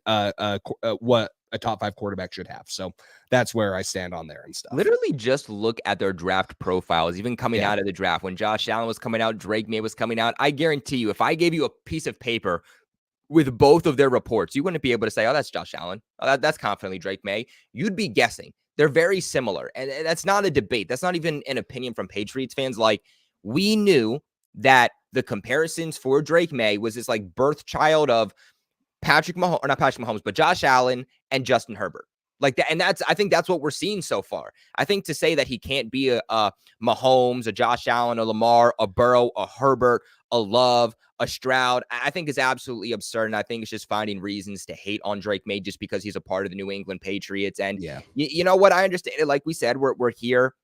what a top 5 quarterback should have. So that's where I stand on there and stuff. Literally just look at their draft profiles, even coming out of the draft. When Josh Allen was coming out, Drake Maye was coming out. I guarantee you, if I gave you a piece of paper with both of their reports, you wouldn't be able to say, oh, that's Josh Allen. Oh, that's confidently Drake Maye. You'd be guessing. They're very similar. And that's not a debate. That's not even an opinion from Patriots fans. Like, we knew that the comparisons for Drake Maye was this like birth child of Patrick Mahomes, or not Patrick Mahomes, but Josh Allen and Justin Herbert. Like that. And I think that's what we're seeing so far. I think to say that he can't be a Mahomes, a Josh Allen, a Lamar, a Burrow, a Herbert, a Love, a Stroud, I think is absolutely absurd. And I think it's just finding reasons to hate on Drake Maye just because he's a part of the New England Patriots. And you know what? I understand it. Like we said, we're here.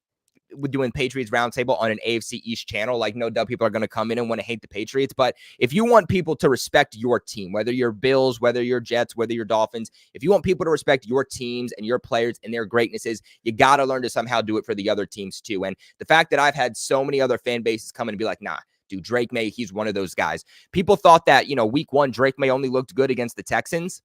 We're doing Patriots Roundtable on an AFC East channel. Like, no doubt people are going to come in and want to hate the Patriots. But if you want people to respect your team, whether you're Bills, whether you're Jets, whether you're Dolphins, if you want people to respect your teams and your players and their greatnesses, you got to learn to somehow do it for the other teams too. And the fact that I've had so many other fan bases come in and be like, nah, dude, Drake Maye, he's one of those guys. People thought that, week 1, Drake Maye only looked good against the Texans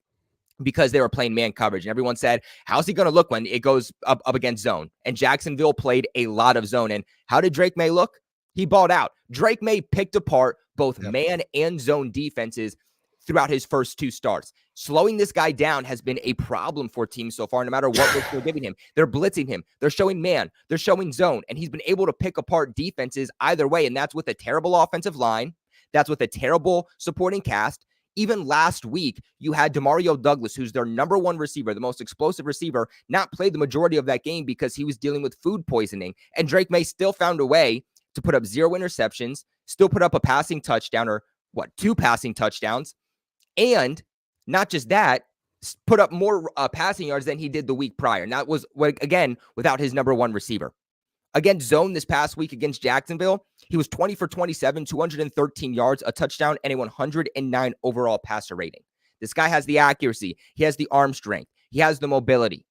because they were playing man coverage. And everyone said, how's he going to look when it goes up against zone? And Jacksonville played a lot of zone. And how did Drake Maye look? He balled out. Drake Maye picked apart both man and zone defenses throughout his first 2 starts. Slowing this guy down has been a problem for teams so far, no matter what look they're giving him. They're blitzing him. They're showing man. They're showing zone. And he's been able to pick apart defenses either way. And that's with a terrible offensive line. That's with a terrible supporting cast. Even last week, you had Demario Douglas, who's their number 1 receiver, the most explosive receiver, not play the majority of that game because he was dealing with food poisoning. And Drake Maye still found a way to put up 0 interceptions, still put up a passing touchdown, or 2 passing touchdowns. And not just that, put up more passing yards than he did the week prior. And that was, again, without his number 1 receiver. Against zone this past week against Jacksonville, he was 20 for 27, 213 yards, a touchdown, and a 109 overall passer rating. This guy has the accuracy. He has the arm strength. He has the mobility.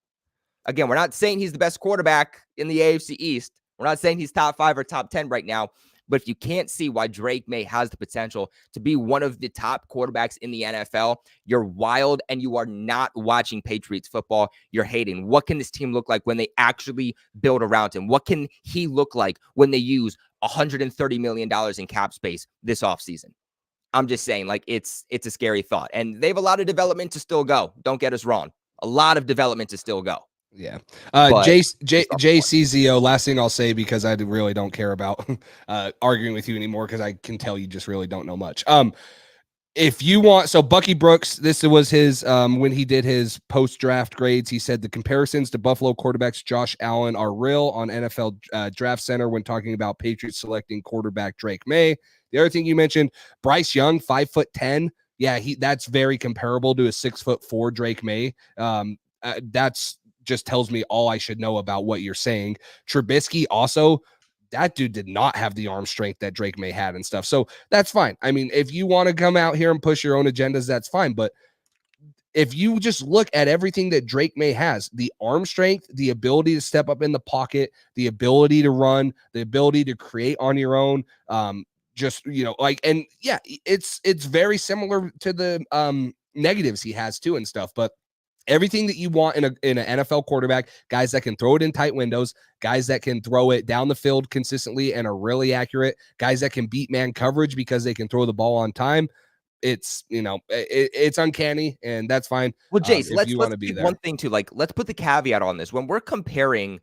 Again, we're not saying he's the best quarterback in the AFC East. We're not saying he's top 5 or top 10 right now. But if you can't see why Drake Maye has the potential to be one of the top quarterbacks in the NFL, you're wild and you are not watching Patriots football. You're hating. What can this team look like when they actually build around him? What can he look like when they use $130 million in cap space this offseason? I'm just saying, like, it's a scary thought. And they have a lot of development to still go. Don't get us wrong. A lot of development to still go. Yeah. JCZO, last thing I'll say, because I really don't care about arguing with you anymore, because I can tell you just really don't know much. If you want, so Bucky Brooks, this was his, when he did his post-draft grades, he said the comparisons to Buffalo quarterbacks Josh Allen are real on NFL Draft Center when talking about Patriots selecting quarterback Drake Maye. The other thing you mentioned, Bryce Young, 5'10". Yeah, that's very comparable to a 6'4" Drake Maye. That's just tells me all I should know about what you're saying. Trubisky also, that dude did not have the arm strength that Drake Maye had and stuff. So that's fine. I mean, if you want to come out here and push your own agendas, that's fine. But if you just look at everything that Drake Maye has, the arm strength, the ability to step up in the pocket, the ability to run, the ability to create on your own, and yeah, it's very similar to the negatives he has too and stuff. But everything that you want in an NFL quarterback, guys that can throw it in tight windows, guys that can throw it down the field consistently and are really accurate, guys that can beat man coverage because they can throw the ball on time. It's, it's uncanny, and that's fine. Well, Jace, let's be one thing too. Like, let's put the caveat on this. When we're comparing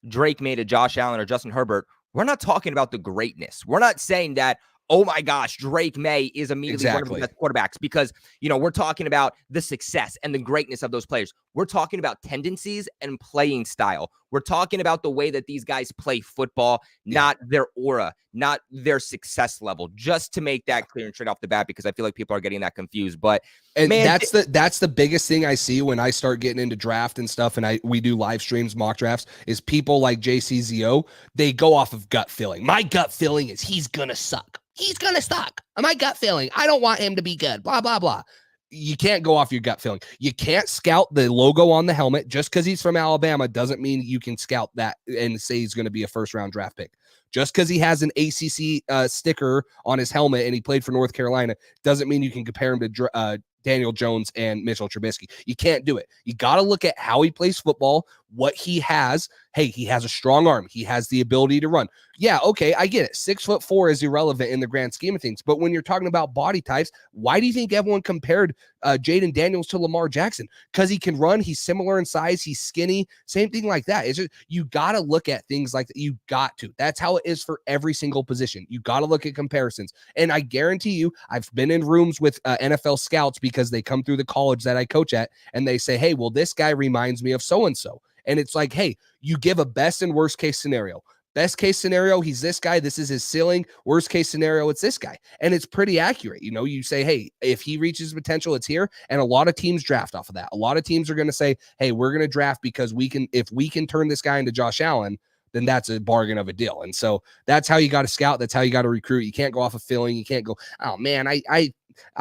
Drake Maye to Josh Allen or Justin Herbert, we're not talking about the greatness. We're not saying that, oh my gosh, Drake Maye is immediately one of the best quarterbacks, because, we're talking about the success and the greatness of those players. We're talking about tendencies and playing style. We're talking about the way that these guys play football, not their aura, not their success level, just to make that clear and straight off the bat, because I feel like people are getting that confused. But that's the biggest thing I see when I start getting into draft and stuff, and we do live streams, mock drafts, is people like JCZO, they go off of gut feeling. My gut feeling is he's gonna suck. He's going to suck. My gut feeling, I don't want him to be good, blah, blah, blah. You can't go off your gut feeling. You can't scout the logo on the helmet. Just because he's from Alabama doesn't mean you can scout that and say he's going to be a first-round draft pick. Just because he has an ACC sticker on his helmet and he played for North Carolina doesn't mean you can compare him to Daniel Jones and Mitchell Trubisky. You can't do it. You got to look at how he plays football, what he has. Hey, he has a strong arm. He has the ability to run. Yeah, okay, I get it. 6'4" is irrelevant in the grand scheme of things. But when you're talking about body types, why do you think everyone compared Jaden Daniels to Lamar Jackson? Because he can run. He's similar in size. He's skinny. Same thing like that. It's just, you got to look at things like that. You got to. That's how it is for every single position. You got to look at comparisons. And I guarantee you, I've been in rooms with NFL scouts because they come through the college that I coach at, and they say, hey, well, this guy reminds me of so-and-so. And it's like, hey, you give a best and worst case scenario. Best case scenario, he's this guy. This is his ceiling. Worst case scenario, it's this guy. And it's pretty accurate. You know, you say, hey, if he reaches potential, it's here. And a lot of teams draft off of that. A lot of teams are going to say, hey, we're going to draft because if we can turn this guy into Josh Allen, then that's a bargain of a deal. And so that's how you got to scout. That's how you got to recruit. You can't go off of feeling. You can't go, oh man, I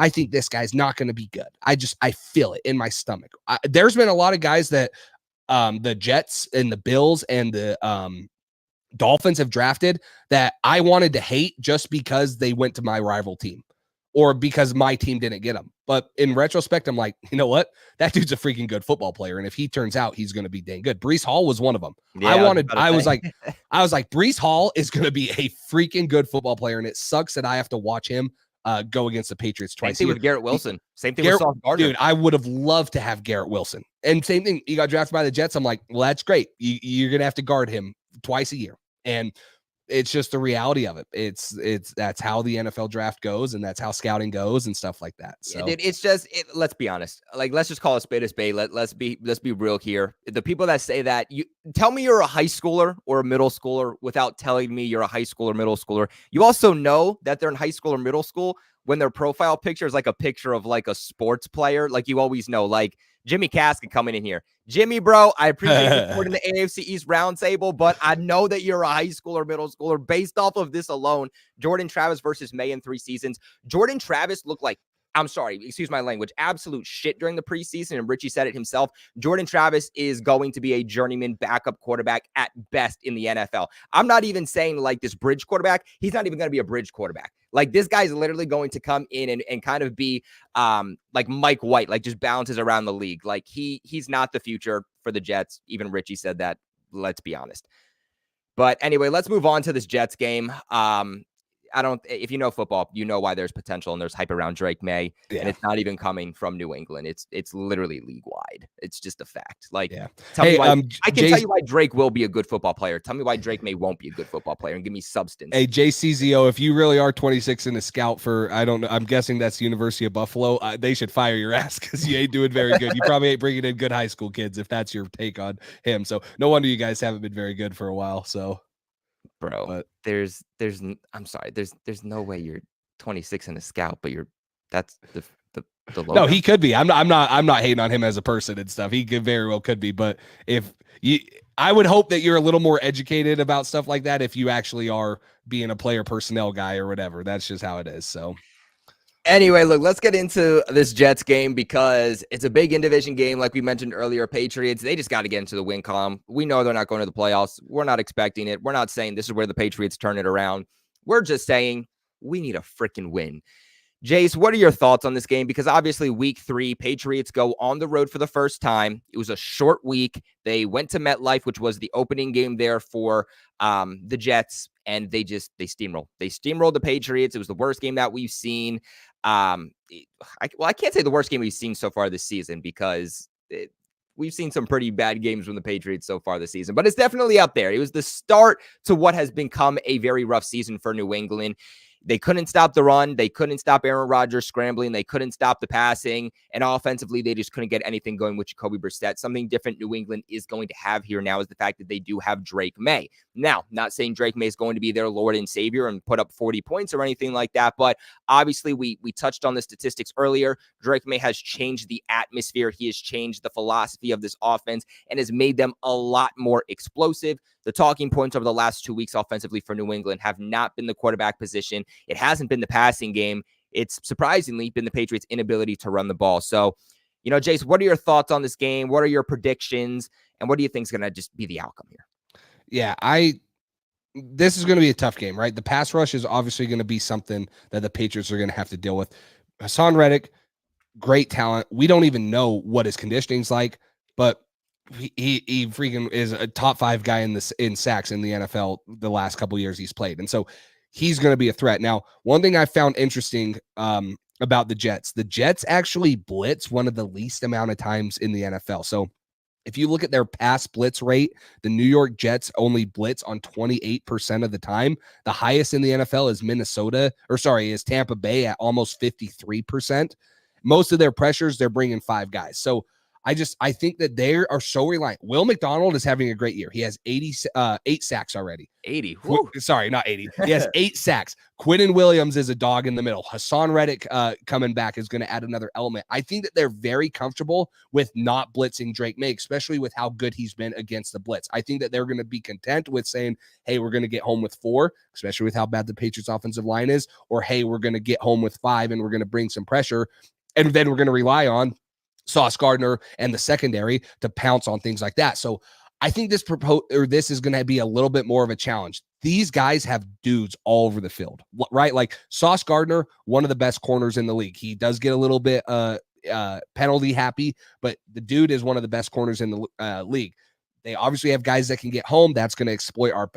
think this guy's not going to be good. I feel it in my stomach. There's been a lot of guys that the Jets and the Bills and the Dolphins have drafted that I wanted to hate just because they went to my rival team or because my team didn't get them. But in retrospect, I'm like, you know what? That dude's a freaking good football player. And if he turns out, he's going to be dang good. Breece Hall was one of them. Yeah, I was like, Breece Hall is going to be a freaking good football player. And it sucks that I have to watch him go against the Patriots twice. Same thing with Garrett Wilson. Same thing with Sauce Gardner. Dude, I would have loved to have Garrett Wilson. And same thing, you got drafted by the Jets. I'm like, well, that's great. You're going to have to guard him twice a year. And it's just the reality of it. That's how the NFL draft goes, and that's how scouting goes and stuff like that. So dude, it's just let's be honest. Like, let's just call a spade a spade. Let's be real here. The people that say that, you tell me you're a high schooler or a middle schooler without telling me you're a high school or middle schooler. You also know that they're in high school or middle school when their profile picture is like a picture of like a sports player. Like, you always know, like Jimmy Cass could come in here. Jimmy, bro, I appreciate you supporting the AFC East Roundtable, but I know that you're a high school or middle schooler based off of this alone. Jordan Travis versus Maye in 3 seasons. Jordan Travis looked like, I'm sorry, excuse my language, absolute shit during the preseason, and Richie said it himself. Jordan Travis is going to be a journeyman backup quarterback at best in the NFL. I'm not even saying like this bridge quarterback. He's not even going to be a bridge quarterback. Like, this guy's literally going to come in and kind of be like Mike White, like just bounces around the league. Like, he's not the future for the Jets. Even Richie said that, let's be honest. But anyway, let's move on to this Jets game. If you know football, you know why there's potential and there's hype around Drake Maye, and it's not even coming from New England. It's literally league wide. It's just a fact. Like, tell me why, I can tell you why Drake will be a good football player. Tell me why Drake Maye won't be a good football player and give me substance. Hey, JCZO, if you really are 26 and a scout for, I don't know, I'm guessing that's University of Buffalo, they should fire your ass because you ain't doing very good. You probably ain't bringing in good high school kids if that's your take on him. So no wonder you guys haven't been very good for a while. So. Bro, but I'm sorry, there's no way you're 26 and a scout, but that's the logo. No, he could be. I'm not hating on him as a person and stuff. He very well could be, but I would hope that you're a little more educated about stuff like that if you actually are being a player personnel guy or whatever. That's just how it is. So anyway, look, let's get into this Jets game because it's a big in-division game. Like we mentioned earlier, Patriots, they just got to get into the win column. We know they're not going to the playoffs. We're not expecting it. We're not saying this is where the Patriots turn it around. We're just saying we need a freaking win. Jace, what are your thoughts on this game? Because obviously week 3, Patriots go on the road for the first time. It was a short week. They went to MetLife, which was the opening game there for the Jets, and they steamrolled. They steamrolled the Patriots. It was the worst game that we've seen. I can't say the worst game we've seen so far this season because we've seen some pretty bad games from the Patriots so far this season, but it's definitely up there. It was the start to what has become a very rough season for New England. They couldn't stop the run. They couldn't stop Aaron Rodgers scrambling. They couldn't stop the passing. And offensively, they just couldn't get anything going with Jacoby Brissett. Something different New England is going to have here now is the fact that they do have Drake Maye. Now, not saying Drake Maye is going to be their Lord and Savior and put up 40 points or anything like that, but obviously we touched on the statistics earlier. Drake Maye has changed the atmosphere. He has changed the philosophy of this offense and has made them a lot more explosive. The talking points over the last 2 weeks offensively for New England have not been the quarterback position. It hasn't been the passing game. It's surprisingly been the Patriots' inability to run the ball. So, Jace, what are your thoughts on this game? What are your predictions? And what do you think is going to just be the outcome here? Yeah, this is going to be a tough game, right? The pass rush is obviously going to be something that the Patriots are going to have to deal with. Hassan Reddick, great talent. We don't even know what his conditioning's like, but he freaking is a top 5 guy in sacks in the NFL the last couple years he's played. And so he's going to be a threat. Now, one thing I found interesting about the Jets actually blitz one of the least amount of times in the NFL. So if you look at their pass blitz rate, the New York Jets only blitz on 28% of the time. The highest in the NFL is Tampa Bay at almost 53%. Most of their pressures, they're bringing 5 guys. So I think that they are so reliant. Will McDonald is having a great year. He has 8 sacks already. 80. Sorry, not 80. He has 8 sacks. Quinnen Williams is a dog in the middle. Hassan Reddick coming back is going to add another element. I think that they're very comfortable with not blitzing Drake Maye, especially with how good he's been against the blitz. I think that they're going to be content with saying, hey, we're going to get home with 4, especially with how bad the Patriots offensive line is, or hey, we're going to get home with 5 and we're going to bring some pressure. And then we're going to rely on Sauce Gardner and the secondary to pounce on things like that. So I think this is going to be a little bit more of a challenge. These guys have dudes all over the field, right? Like Sauce Gardner, one of the best corners in the league. He does get a little bit penalty happy, but the dude is one of the best corners in the league. They obviously have guys that can get home. That's going to exploit our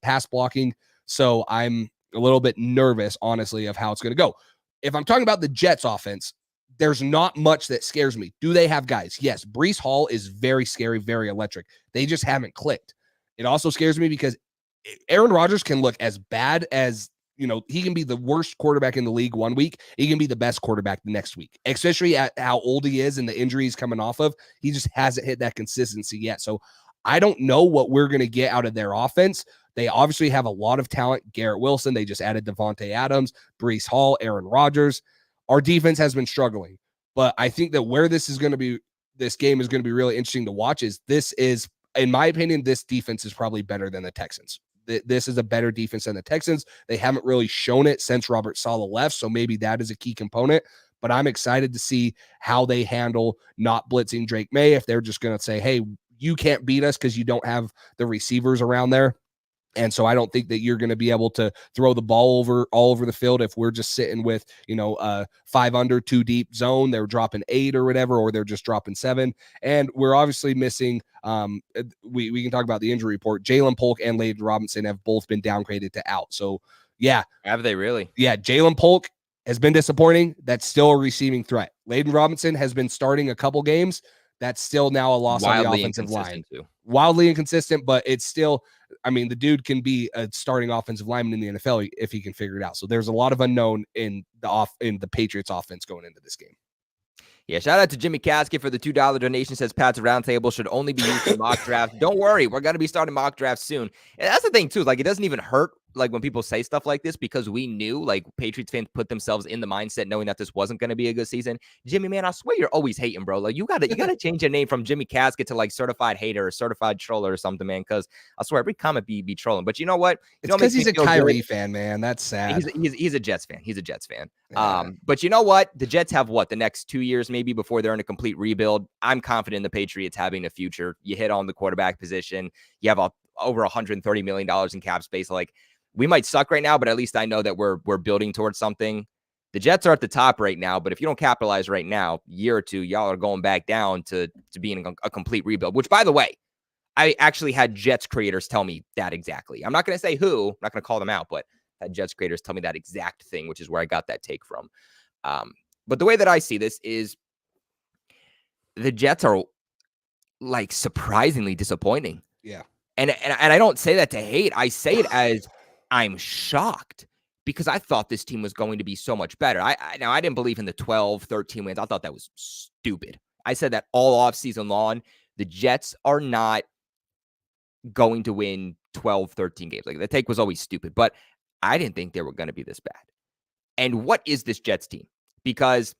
pass blocking. So I'm a little bit nervous, honestly, of how it's going to go. If I'm talking about the Jets offense, there's not much that scares me. Do they have guys? Yes. Breece Hall is very scary, very electric. They just haven't clicked. It also scares me because Aaron Rodgers can look as bad as, he can be the worst quarterback in the league one week. He can be the best quarterback the next week, especially at how old he is and the injuries coming off of. He just hasn't hit that consistency yet. So I don't know what we're going to get out of their offense. They obviously have a lot of talent. Garrett Wilson, they just added Devontae Adams, Breece Hall, Aaron Rodgers. Our defense has been struggling, but I think that where this game is going to be really interesting to watch is in my opinion, this defense is probably better than the Texans. This is a better defense than the Texans. They haven't really shown it since Robert Saleh left, so maybe that is a key component, but I'm excited to see how they handle not blitzing Drake Maye. If they're just going to say, hey, you can't beat us because you don't have the receivers around there. And so I don't think that you're going to be able to throw the ball all over the field if we're just sitting with, 5 under, 2 deep zone. They're dropping 8 or whatever, or they're just dropping 7. And we're obviously missing, we can talk about the injury report. Jalen Polk and Layden Robinson have both been downgraded to out. So, yeah. Have they really? Yeah, Jalen Polk has been disappointing. That's still a receiving threat. Layden Robinson has been starting a couple games. That's still now a loss on the offensive line. Wildly inconsistent, but it's still, the dude can be a starting offensive lineman in the NFL if he can figure it out. So there's a lot of unknown in the Patriots offense going into this game. Yeah, shout out to Jimmy Casket for the $2 donation. Says Pat's Roundtable should only be used for mock draft. Don't worry, we're going to be starting mock drafts soon. And that's the thing too. Like, it doesn't even hurt when people say stuff like this, because we knew, Patriots fans put themselves in the mindset knowing that this wasn't going to be a good season. Jimmy, man, I swear you're always hating, bro. Like, you gotta change your name from Jimmy Casket to certified hater or certified troller or something, man. Because I swear every comment be trolling. But you know what? It's because he's a Kyrie fan, man. That's sad. He's a Jets fan. He's a Jets fan. Yeah. But you know what? The Jets have the next 2 years maybe before they're in a complete rebuild. I'm confident in the Patriots having a future. You hit on the quarterback position. You have over $130 million in cap space. We might suck right now, but at least I know that we're building towards something. The Jets are at the top right now, but if you don't capitalize right now, year or two, y'all are going back down to being a complete rebuild, which, by the way, I actually had Jets creators tell me that exactly. I'm not going to say who, I'm not going to call them out, but I had Jets creators tell me that exact thing, which is where I got that take from. But the way that I see this is the Jets are surprisingly disappointing. Yeah. And I don't say that to hate. I say it as I'm shocked, because I thought this team was going to be so much better. I didn't believe in the 12, 13 wins. I thought that was stupid. I said that all offseason long. The Jets are not going to win 12, 13 games. The take was always stupid, but I didn't think they were going to be this bad. And what is this Jets team? Because,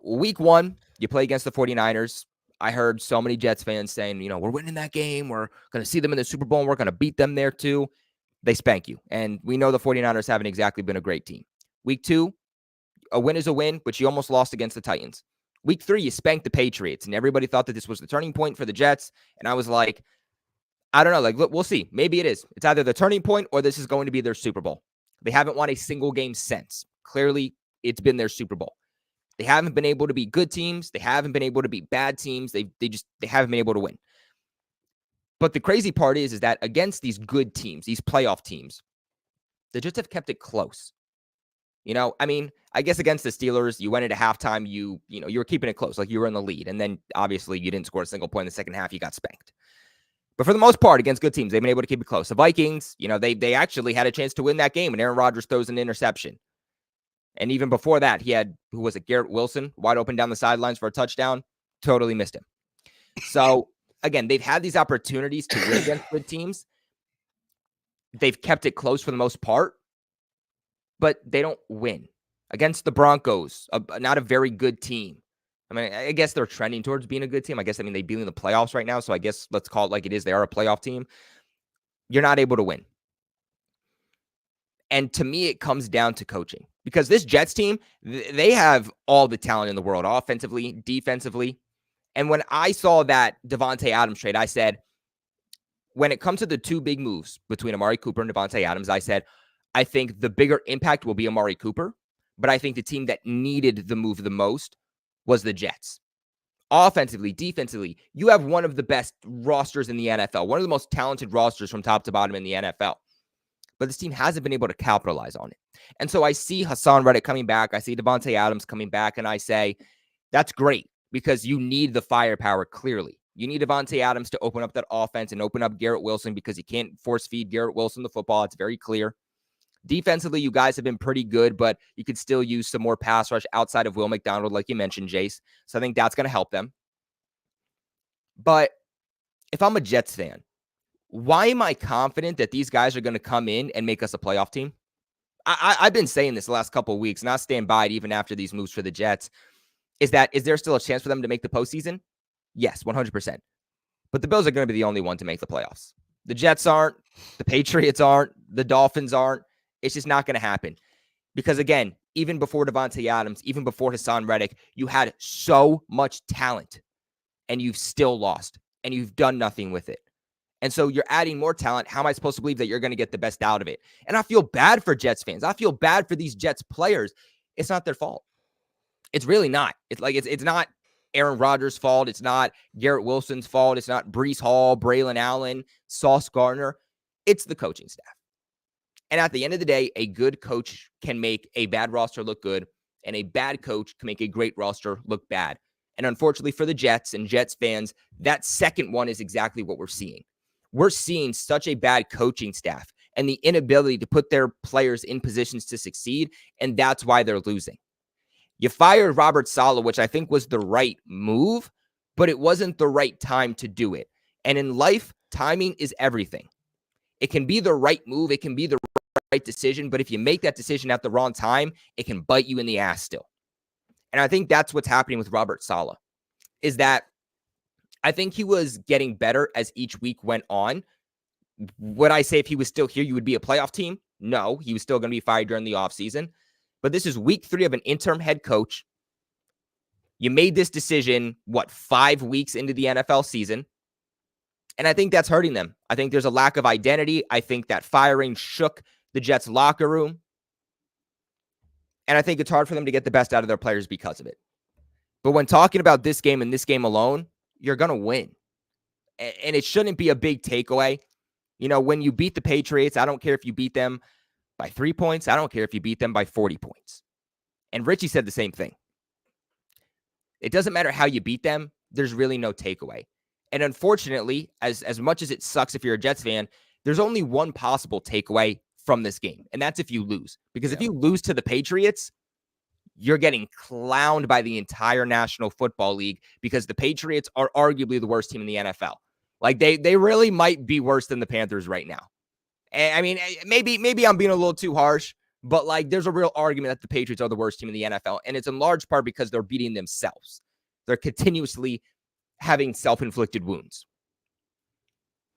week 1, you play against the 49ers. I heard so many Jets fans saying, we're winning that game. We're going to see them in the Super Bowl, and we're going to beat them there too. They spank you. And we know the 49ers haven't exactly been a great team. Week 2, a win is a win, but you almost lost against the Titans. Week 3, you spanked the Patriots, and everybody thought that this was the turning point for the Jets. And I was like, I don't know. Like, look, we'll see. Maybe it is. It's either the turning point or this is going to be their Super Bowl. They haven't won a single game since. Clearly, it's been their Super Bowl. They haven't been able to beat good teams. They haven't been able to beat bad teams. They haven't been able to win. But the crazy part is that against these good teams, these playoff teams, they just have kept it close. I mean, I guess against the Steelers, you went into halftime, you were keeping it close, like you were in the lead. And then obviously you didn't score a single point in the second half, you got spanked. But for the most part, against good teams, they've been able to keep it close. The Vikings, they actually had a chance to win that game, and Aaron Rodgers throws an interception. And even before that, he had, who was it, Garrett Wilson, wide open down the sidelines for a touchdown, totally missed him. So again, they've had these opportunities to win against good teams. They've kept it close for the most part, but they don't win. Against the Broncos, not a very good team. I mean, I guess they're trending towards being a good team. They'd be in the playoffs right now, so I guess let's call it like it is. They are a playoff team. You're not able to win. And to me, it comes down to coaching. Because this Jets team, they have all the talent in the world, offensively, defensively. And when I saw that Davante Adams trade, I said, when it comes to the two big moves between Amari Cooper and Davante Adams, I said, I think the bigger impact will be Amari Cooper, but I think the team that needed the move the most was the Jets. Offensively, defensively, you have one of the best rosters in the NFL, one of the most talented rosters from top to bottom in the NFL. But this team hasn't been able to capitalize on it. And so I see Hassan Reddick coming back. I see Davante Adams coming back, and I say, that's great because you need the firepower clearly. You need Davante Adams to open up that offense and open up Garrett Wilson because you can't force feed Garrett Wilson the football. It's very clear. Defensively, you guys have been pretty good, but you could still use some more pass rush outside of Will McDonald, like you mentioned, Jace. So I think that's going to help them. But if I'm a Jets fan, why am I confident that these guys are going to come in and make us a playoff team? I've been saying this the last couple of weeks, and I'll stand by it even after these moves for the Jets. Is there still a chance for them to make the postseason? Yes, 100%. But the Bills are going to be the only one to make the playoffs. The Jets aren't. The Patriots aren't. The Dolphins aren't. It's just not going to happen. Because, again, even before Davante Adams, even before Hassan Reddick, you had so much talent, and you've still lost, and you've done nothing with it. And so you're adding more talent. How am I supposed to believe that you're going to get the best out of it? And I feel bad for Jets fans. I feel bad for these Jets players. It's not their fault. It's really not. It's not Aaron Rodgers' fault. It's not Garrett Wilson's fault. It's not Breece Hall, Braylon Allen, Sauce Gardner. It's the coaching staff. And at the end of the day, a good coach can make a bad roster look good, and a bad coach can make a great roster look bad. And unfortunately for the Jets and Jets fans, that second one is exactly what we're seeing. We're seeing such a bad coaching staff and the inability to put their players in positions to succeed, and that's why they're losing. You fired Robert Saleh, which I think was the right move, but it wasn't the right time to do it. And in life, timing is everything. It can be the right move. It can be the right decision, but if you make that decision at the wrong time, it can bite you in the ass still. And I think that's what's happening with Robert Saleh, is that I think he was getting better as each week went on. Would I say if he was still here, you would be a playoff team? No, he was still going to be fired during the offseason. But this is week 3 of an interim head coach. You made this decision, 5 weeks into the NFL season? And I think that's hurting them. I think there's a lack of identity. I think that firing shook the Jets locker room. And I think it's hard for them to get the best out of their players because of it. But when talking about this game and this game alone, you're going to win. And it shouldn't be a big takeaway. When you beat the Patriots, I don't care if you beat them by 3 points. I don't care if you beat them by 40 points. And Richie said the same thing. It doesn't matter how you beat them. There's really no takeaway. And unfortunately, as much as it sucks if you're a Jets fan, there's only one possible takeaway from this game. And that's if you lose. Because if you lose to the Patriots, you're getting clowned by the entire National Football League because the Patriots are arguably the worst team in the NFL. They really might be worse than the Panthers right now. And I mean, maybe I'm being a little too harsh, but there's a real argument that the Patriots are the worst team in the NFL. And it's in large part because they're beating themselves. They're continuously having self-inflicted wounds.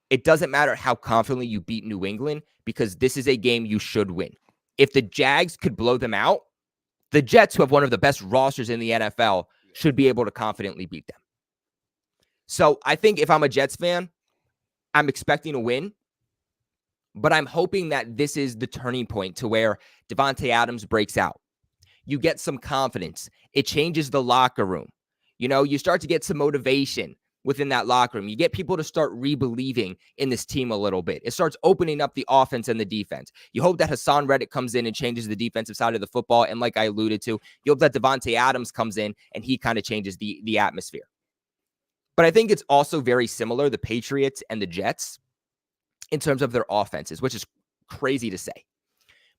It doesn't matter how confidently you beat New England because this is a game you should win. If the Jags could blow them out, the Jets, who have one of the best rosters in the NFL, should be able to confidently beat them. So I think if I'm a Jets fan, I'm expecting a win, but I'm hoping that this is the turning point to where Davante Adams breaks out. You get some confidence. It changes the locker room. You start to get some motivation within that locker room. You get people to start re-believing in this team a little bit. It starts opening up the offense and the defense. You hope that Hassan Reddick comes in and changes the defensive side of the football. And like I alluded to, you hope that Davante Adams comes in and he kind of changes the atmosphere. But I think it's also very similar, the Patriots and the Jets, in terms of their offenses, which is crazy to say.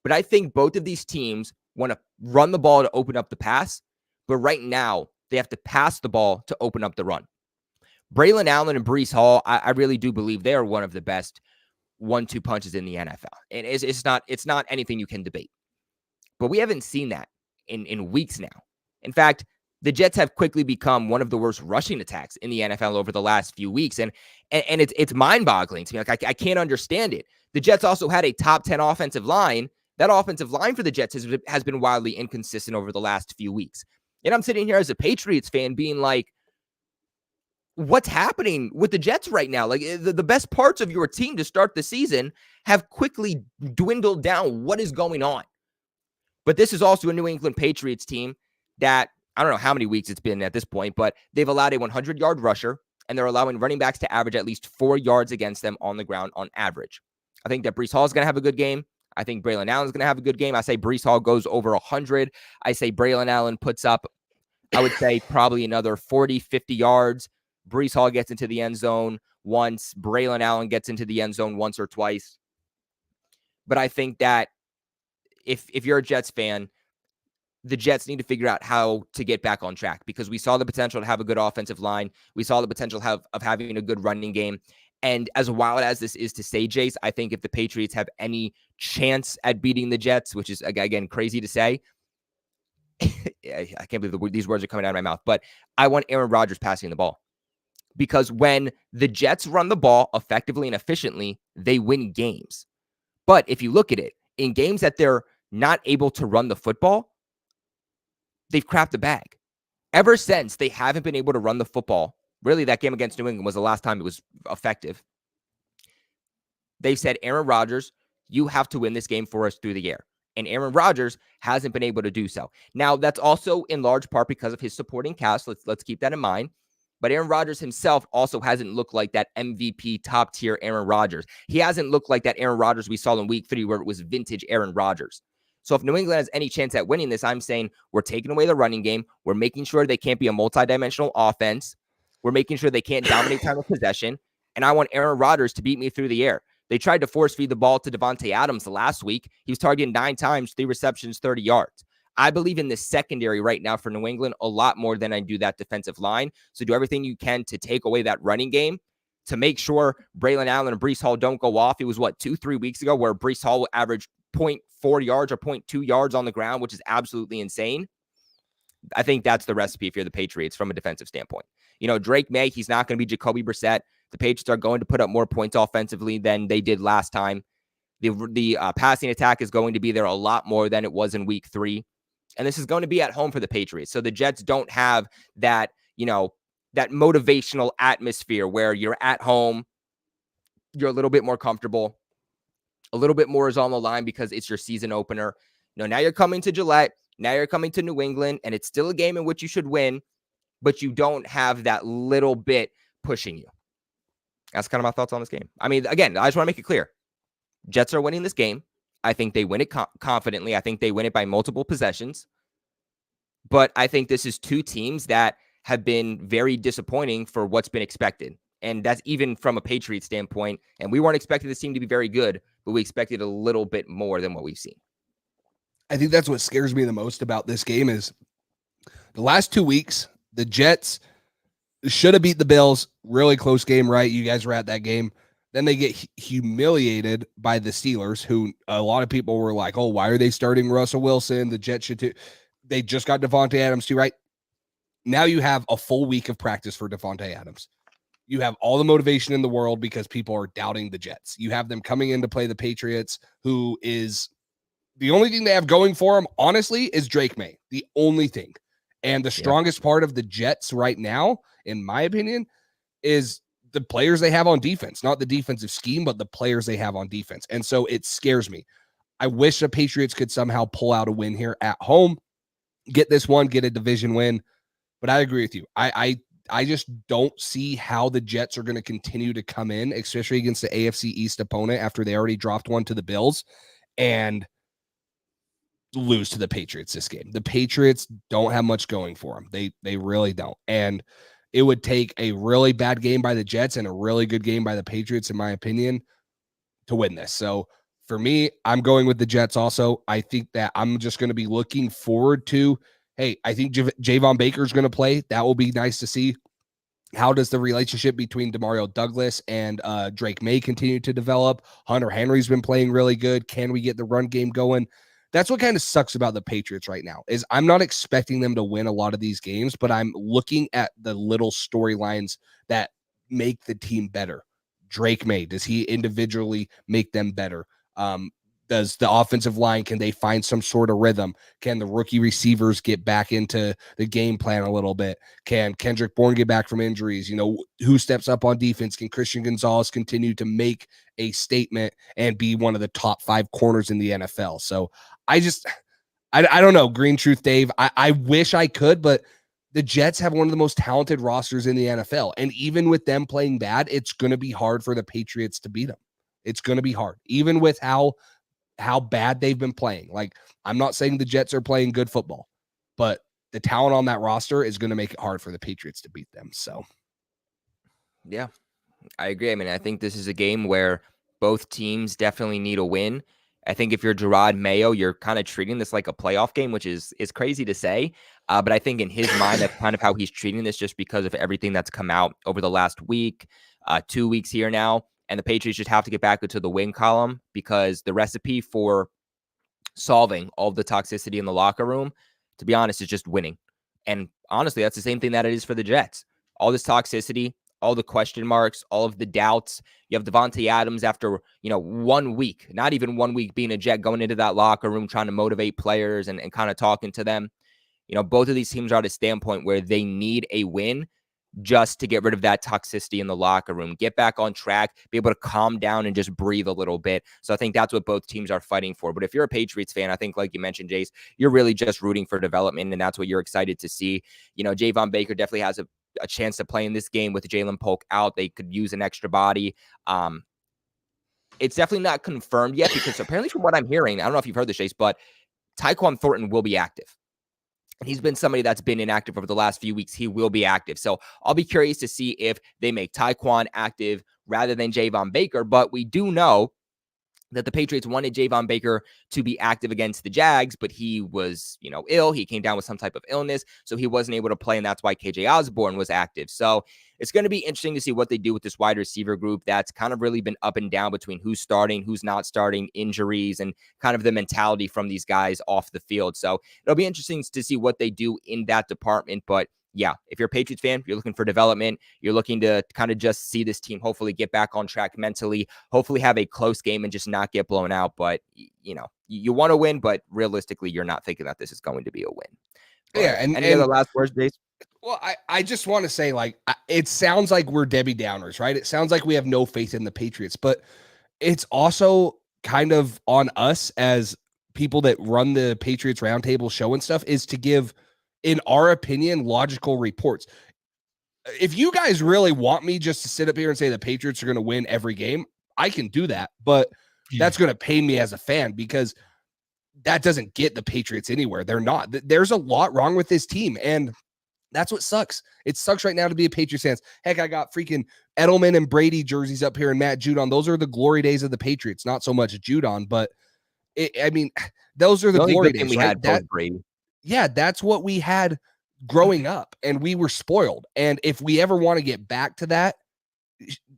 But I think both of these teams want to run the ball to open up the pass, but right now they have to pass the ball to open up the run. Braylon Allen and Breece Hall, I really do believe they are one of the best 1-2 punches in the NFL. And it's not anything you can debate. But we haven't seen that in weeks now. In fact, the Jets have quickly become one of the worst rushing attacks in the NFL over the last few weeks. And it's mind-boggling to me. Like I can't understand it. The Jets also had a top 10 offensive line. That offensive line for the Jets has been wildly inconsistent over the last few weeks. And I'm sitting here as a Patriots fan being like, what's happening with the Jets right now? Like the best parts of your team to start the season have quickly dwindled down. What is going on? But this is also a New England Patriots team that I don't know how many weeks it's been at this point, but they've allowed a 100-yard rusher, and they're allowing running backs to average at least 4 yards against them on the ground on average. I think that Breece Hall is going to have a good game. I think Braylon Allen is going to have a good game. I say Breece Hall goes over 100. I say Braylon Allen puts up, I would say, probably another 40, 50 yards. Breece Hall gets into the end zone once. Braylon Allen gets into the end zone once or twice. But I think that if you're a Jets fan, the Jets need to figure out how to get back on track, because we saw the potential to have a good offensive line. We saw the potential of having a good running game. And as wild as this is to say, Jace, I think if the Patriots have any chance at beating the Jets, which is, again, crazy to say, I can't believe these words are coming out of my mouth, but I want Aaron Rodgers passing the ball. Because when the Jets run the ball effectively and efficiently, they win games. But if you look at it, in games that they're not able to run the football, they've crapped the bag. Ever since they haven't been able to run the football, really that game against New England was the last time it was effective. They've said, Aaron Rodgers, you have to win this game for us through the air. And Aaron Rodgers hasn't been able to do so. Now, that's also in large part because of his supporting cast. Let's keep that in mind. But Aaron Rodgers himself also hasn't looked like that MVP top-tier Aaron Rodgers. He hasn't looked like that Aaron Rodgers we saw in week 3 where it was vintage Aaron Rodgers. So if New England has any chance at winning this, I'm saying we're taking away the running game. We're making sure they can't be a multidimensional offense. We're making sure they can't dominate time of possession. And I want Aaron Rodgers to beat me through the air. They tried to force feed the ball to Davante Adams last week. He was targeted 9 times, 3 receptions, 30 yards. I believe in the secondary right now for New England a lot more than I do that defensive line. So do everything you can to take away that running game to make sure Braylon Allen and Breece Hall don't go off. It was 2-3 weeks ago where Breece Hall averaged 0.4 yards or 0.2 yards on the ground, which is absolutely insane. I think that's the recipe if you're the Patriots from a defensive standpoint. Drake Maye, he's not going to be Jacoby Brissett. The Patriots are going to put up more points offensively than they did last time. The passing attack is going to be there a lot more than it was in week 3. And this is going to be at home for the Patriots. So the Jets don't have that, that motivational atmosphere where you're at home, you're a little bit more comfortable, a little bit more is on the line because it's your season opener. Now you're coming to Gillette, now you're coming to New England, and it's still a game in which you should win, but you don't have that little bit pushing you. That's kind of my thoughts on this game. I mean, again, I just want to make it clear. Jets are winning this game. I think they win it confidently. I think they win it by multiple possessions. But I think this is 2 teams that have been very disappointing for what's been expected. And that's even from a Patriots standpoint. And we weren't expecting this team to be very good, but we expected a little bit more than what we've seen. I think that's what scares me the most about this game is the last 2 weeks, the Jets should have beat the Bills. Really close game, right? You guys were at that game. Then they get humiliated by the Steelers, who a lot of people were like, oh, why are they starting Russell Wilson? The Jets should too. They just got Davante Adams too, right? Now you have a full week of practice for Davante Adams. You have all the motivation in the world because people are doubting the Jets. You have them coming in to play the Patriots, who is the only thing they have going for them, honestly, is Drake Maye. The only thing. And the strongest part of the Jets right now, in my opinion, is the players they have on defense, not the defensive scheme, but the players they have on defense. And so it scares me. I wish the Patriots could somehow pull out a win here at home, get this one, get a division win. But I agree with you. I just don't see how the Jets are going to continue to come in, especially against the AFC East opponent after they already dropped one to the Bills, and lose to the Patriots this game. The Patriots don't have much going for them. They really don't. And it would take a really bad game by the Jets and a really good game by the Patriots, in my opinion, to win this. So for me, I'm going with the Jets also. I think that I'm just going to be looking forward to, hey, I think Javon Baker is going to play. That will be nice to see. How does the relationship between Demario Douglas and Drake Maye continue to develop? Hunter Henry's been playing really good. Can we get the run game going? That's what kind of sucks about the Patriots right now, is I'm not expecting them to win a lot of these games, but I'm looking at the little storylines that make the team better. Drake Maye, does he individually make them better? Does the offensive line, can they find some sort of rhythm? Can the rookie receivers get back into the game plan a little bit? Can Kendrick Bourne get back from injuries? You know, who steps up on defense? Can Christian Gonzalez continue to make a statement and be one of the top 5 corners in the NFL? So I don't know, Green Truth Dave. I wish I could, but the Jets have one of the most talented rosters in the NFL. And even with them playing bad, it's going to be hard for the Patriots to beat them. It's going to be hard, even with how bad they've been playing. Like, I'm not saying the Jets are playing good football, but the talent on that roster is going to make it hard for the Patriots to beat them. So, yeah, I agree. I mean, I think this is a game where both teams definitely need a win. I think if you're Jerod Mayo, you're kind of treating this like a playoff game, which is crazy to say. But I think in his mind, that's kind of how he's treating this, just because of everything that's come out over the last week, 2 weeks here now. And the Patriots just have to get back into the win column, because the recipe for solving all of the toxicity in the locker room, to be honest, is just winning. And honestly, that's the same thing that it is for the Jets. All this toxicity, all the question marks, all of the doubts. You have Devontae Adams after, 1 week, not even 1 week being a Jet, going into that locker room, trying to motivate players and kind of talking to them. Both of these teams are at a standpoint where they need a win just to get rid of that toxicity in the locker room, get back on track, be able to calm down and just breathe a little bit. So I think that's what both teams are fighting for. But if you're a Patriots fan, I think, like you mentioned, Jace, you're really just rooting for development, and that's what you're excited to see. Javon Baker definitely has a chance to play in this game with Jalen Polk out. They could use an extra body. It's definitely not confirmed yet, because apparently, from what I'm hearing, I don't know if you've heard this, Jace, but Tyquan Thornton will be active. He's been somebody that's been inactive over the last few weeks. He will be active. So I'll be curious to see if they make Tyquan active rather than Javon Baker. But we do know that the Patriots wanted Javon Baker to be active against the Jags, but he was, ill. He came down with some type of illness, so he wasn't able to play, and that's why KJ Osborne was active. So it's going to be interesting to see what they do with this wide receiver group that's kind of really been up and down between who's starting, who's not starting, injuries, and kind of the mentality from these guys off the field. So it'll be interesting to see what they do in that department. But yeah, if you're a Patriots fan, you're looking for development, you're looking to kind of just see this team hopefully get back on track mentally, hopefully have a close game and just not get blown out. But, you want to win, but realistically, you're not thinking that this is going to be a win. But yeah. And any other last words, Jace? Well, I just want to say, like, it sounds like we're Debbie Downers, right? It sounds like we have no faith in the Patriots, but it's also kind of on us as people that run the Patriots Roundtable show and stuff, is to give, in our opinion, logical reports. If you guys really want me just to sit up here and say the Patriots are going to win every game, I can do that, but that's going to pay me as a fan, because that doesn't get the Patriots anywhere. They're not. There's a lot wrong with this team, and that's what sucks. It sucks right now to be a Patriots fan. Heck, I got freaking Edelman and Brady jerseys up here and Matt Judon. Those are the glory days of the Patriots. Not so much Judon, but those are the glory days. We had Brady. Yeah, that's what we had growing up, and we were spoiled. And if we ever want to get back to that,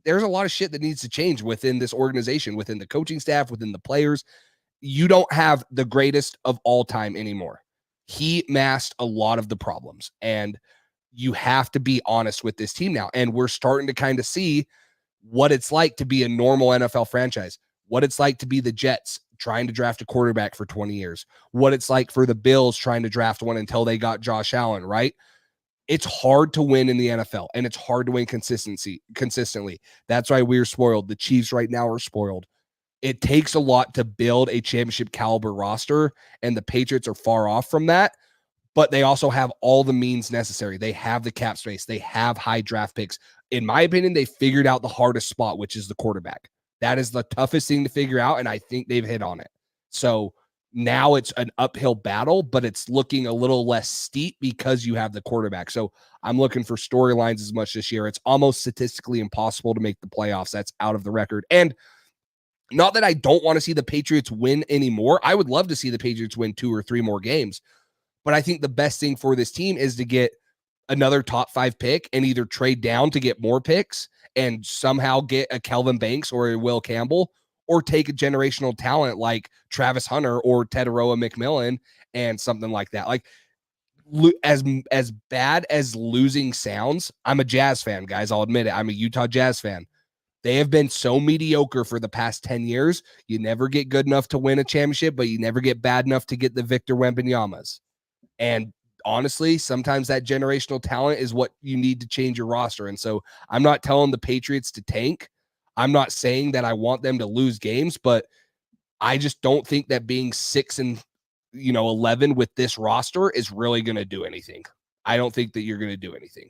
there's a lot of shit that needs to change within this organization, within the coaching staff, within the players. You don't have the greatest of all time anymore. He masked a lot of the problems, and you have to be honest with this team now. And we're starting to kind of see what it's like to be a normal NFL franchise, what it's like to be the Jets trying to draft a quarterback for 20 years, what it's like for the Bills trying to draft one until they got Josh Allen, right? it's hard to win in the NFL, and it's hard to win consistently. That's why we're spoiled. The Chiefs right now are spoiled. It takes a lot to build a championship caliber roster, and the Patriots are far off from that, but they also have all the means necessary. They have the cap space. They have high draft picks. In my opinion, they figured out the hardest spot, which is the quarterback. That is the toughest thing to figure out, and I think they've hit on it. So now it's an uphill battle, but it's looking a little less steep because you have the quarterback. So I'm looking for storylines as much this year. It's almost statistically impossible to make the playoffs. That's out of the record. And not that I don't want to see the Patriots win anymore. I would love to see the Patriots win 2 or 3 more games. But I think the best thing for this team is to get another top 5 pick and either trade down to get more picks and somehow get a Kelvin Banks or a Will Campbell, or take a generational talent like Travis Hunter or Teteroa McMillan and something like that. Like, as bad as losing sounds, I'm a Jazz fan, guys. I'll admit it. I'm a Utah Jazz fan. They have been so mediocre for the past 10 years. You never get good enough to win a championship, but you never get bad enough to get the Victor Wembanyama's. And honestly, sometimes that generational talent is what you need to change your roster. And so I'm not telling the Patriots to tank. I'm not saying that I want them to lose games, but I just don't think that being 6-11 with this roster is really going to do anything. I don't think that you're going to do anything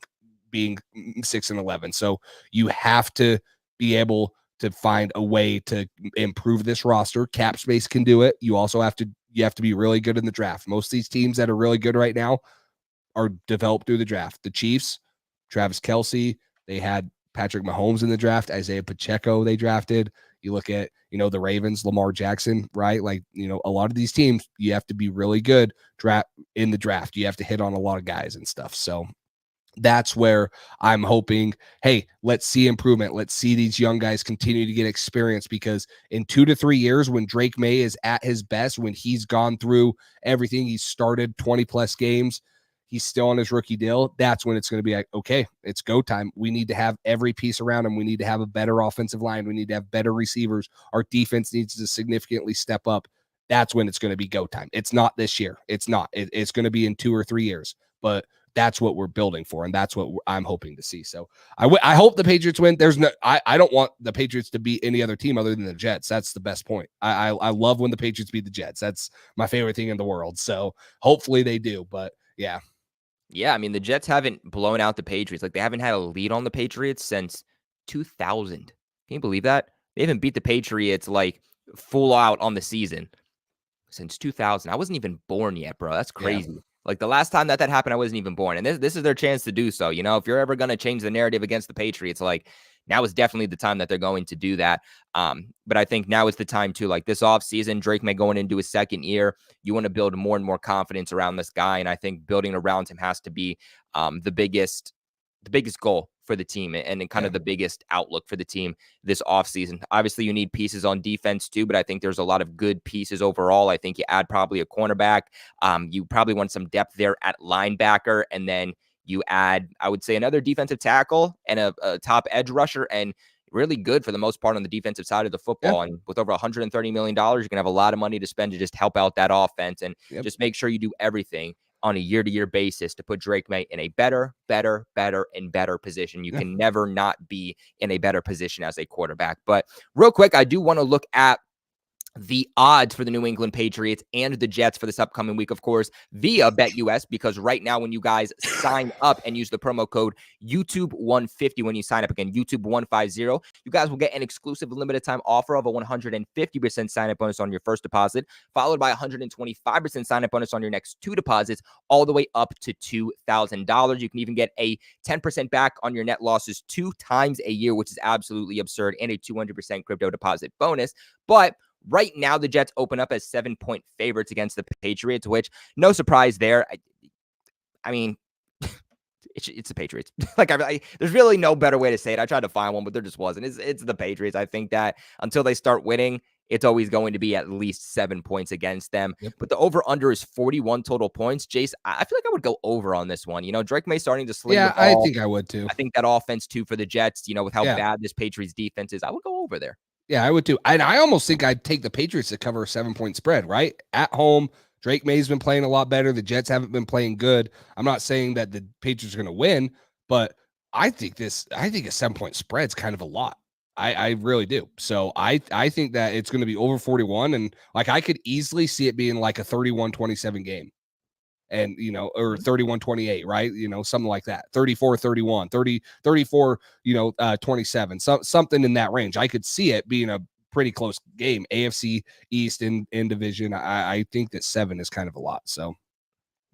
being 6-11. So you have to be able to find a way to improve this roster. Cap space can do it. You also have to be really good in the draft. Most of these teams that are really good right now are developed through the draft. The Chiefs, Travis Kelce, they had Patrick Mahomes in the draft, Isaiah Pacheco they drafted. You look at, the Ravens, Lamar Jackson, right? Like, a lot of these teams, you have to be really good in the draft. You have to hit on a lot of guys and stuff. So that's where I'm hoping, hey, let's see improvement. Let's see these young guys continue to get experience, because in 2 to 3 years, when Drake Maye is at his best, when he's gone through everything, he's started 20 plus games, he's still on his rookie deal, that's when it's going to be like, okay, it's go time. We need to have every piece around him. We need to have a better offensive line. We need to have better receivers. Our defense needs to significantly step up. That's when it's going to be go time. It's not this year. It's not. It's going to be in 2 or 3 years. But that's what we're building for, and that's what I'm hoping to see. So I hope the Patriots win. I don't want the Patriots to beat any other team other than the Jets. That's the best point. I love when the Patriots beat the Jets. That's my favorite thing in the world. So hopefully they do. But yeah. Yeah, I mean, the Jets haven't blown out the Patriots. Like, they haven't had a lead on the Patriots since 2000. Can you believe that? They haven't beat the Patriots, like, full out on the season since 2000. I wasn't even born yet, bro. That's crazy. Yeah. Like, the last time that happened, I wasn't even born. And this is their chance to do so. If you're ever going to change the narrative against the Patriots, like, now is definitely the time that they're going to do that. But I think now is the time too. Like, this offseason, Drake Maye going into his second year, you want to build more and more confidence around this guy. And I think building around him has to be the biggest goal for the team, and kind of the biggest outlook for the team this offseason. Obviously, you need pieces on defense too, but I think there's a lot of good pieces overall. I think you add probably a cornerback. You probably want some depth there at linebacker, and then you add, I would say, another defensive tackle and a top edge rusher, and really good for the most part on the defensive side of the football. And with over $130 million, you can have a lot of money to spend to just help out that offense, and just make sure you do everything on a year-to-year basis to put Drake Maye in a better position. You can never not be in a better position as a quarterback. But real quick, I do want to look at the odds for the New England Patriots and the Jets for this upcoming week, of course, via BetUS, because right now when you guys sign up and use the promo code YouTube150 when you sign up, again, YouTube150, you guys will get an exclusive limited time offer of a 150% sign-up bonus on your first deposit, followed by 125% sign-up bonus on your next 2 deposits, all the way up to $2,000. You can even get a 10% back on your net losses 2 times a year, which is absolutely absurd, and a 200% crypto deposit bonus. But right now, the Jets open up as 7-point favorites against the Patriots, which, no surprise there. I mean, it's the Patriots. There's really no better way to say it. I tried to find one, but there just wasn't. It's the Patriots. I think that until they start winning, it's always going to be at least 7 points against them. But the over-under is 41 total points. Jace, I feel like I would go over on this one. Drake Maye starting to sling the ball. I think I would too. I think that offense too for the Jets, with how bad this Patriots defense is, I would go over there. Yeah, I would too. And I almost think I'd take the Patriots to cover a 7-point spread, right? At home, Drake Maye's been playing a lot better. The Jets haven't been playing good. I'm not saying that the Patriots are going to win, but I think a 7-point spread's kind of a lot. I really do. So I think that it's going to be over 41. And like, I could easily see it being like a 31-27 game. And, or 31-28, right? Something like that. 34-31, 34, 27, something in that range. I could see it being a pretty close game. AFC East in division. I think that 7 is kind of a lot. So,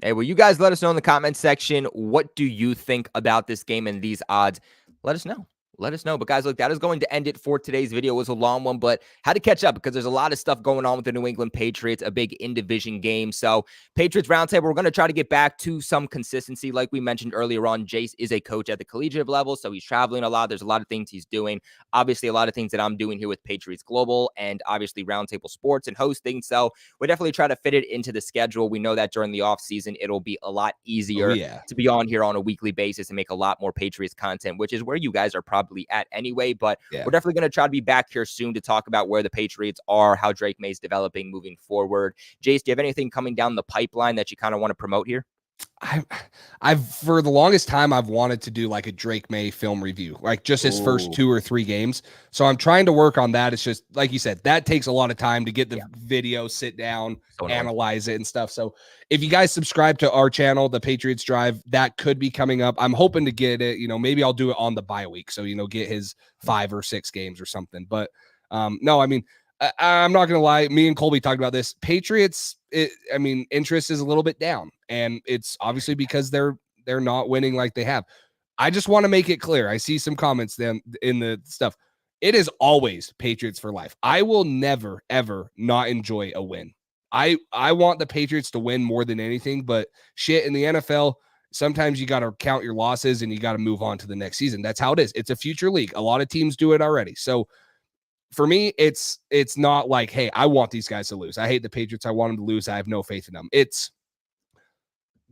hey, well, you guys let us know in the comment section. What do you think about this game and these odds? Let us know. Let us know. But guys, look, that is going to end it for today's video. It was a long one, but had to catch up because there's a lot of stuff going on with the New England Patriots, a big in-division game. So Patriots Roundtable, we're going to try to get back to some consistency. Like we mentioned earlier on, Jace is a coach at the collegiate level, so he's traveling a lot. There's a lot of things he's doing. Obviously, a lot of things that I'm doing here with Patriots Global and obviously Roundtable Sports and hosting. So we're definitely trying to fit it into the schedule. We know that during the offseason, it'll be a lot easier to be on here on a weekly basis and make a lot more Patriots content, which is where you guys are probably at anyway. But we're definitely going to try to be back here soon to talk about where the Patriots are, how Drake Maye is developing moving forward. Jace, do you have anything coming down the pipeline that you kind of want to promote here? I've for the longest time, I've wanted to do like a Drake Maye film review, like just his first 2 or 3 games. So I'm trying to work on that. It's just, like you said, that takes a lot of time to get the video, sit down, analyze it and stuff. So if you guys subscribe to our channel, the Patriots Drive, that could be coming up. I'm hoping to get it, maybe I'll do it on the bye week. So, get his 5 or 6 games or something. But no, I mean, I'm not going to lie. Me and Colby talked about this. Patriots, interest is a little bit down, and it's obviously because they're not winning like they have. I just want to make it clear. I see some comments then in the stuff. It is always Patriots for life. I will never, ever not enjoy a win. I want the Patriots to win more than anything, but shit, in the NFL, sometimes you got to count your losses and you got to move on to the next season. That's how it is. It's a future league. A lot of teams do it already. So for me, it's not like, hey, I want these guys to lose. I hate the Patriots. I want them to lose. I have no faith in them. It's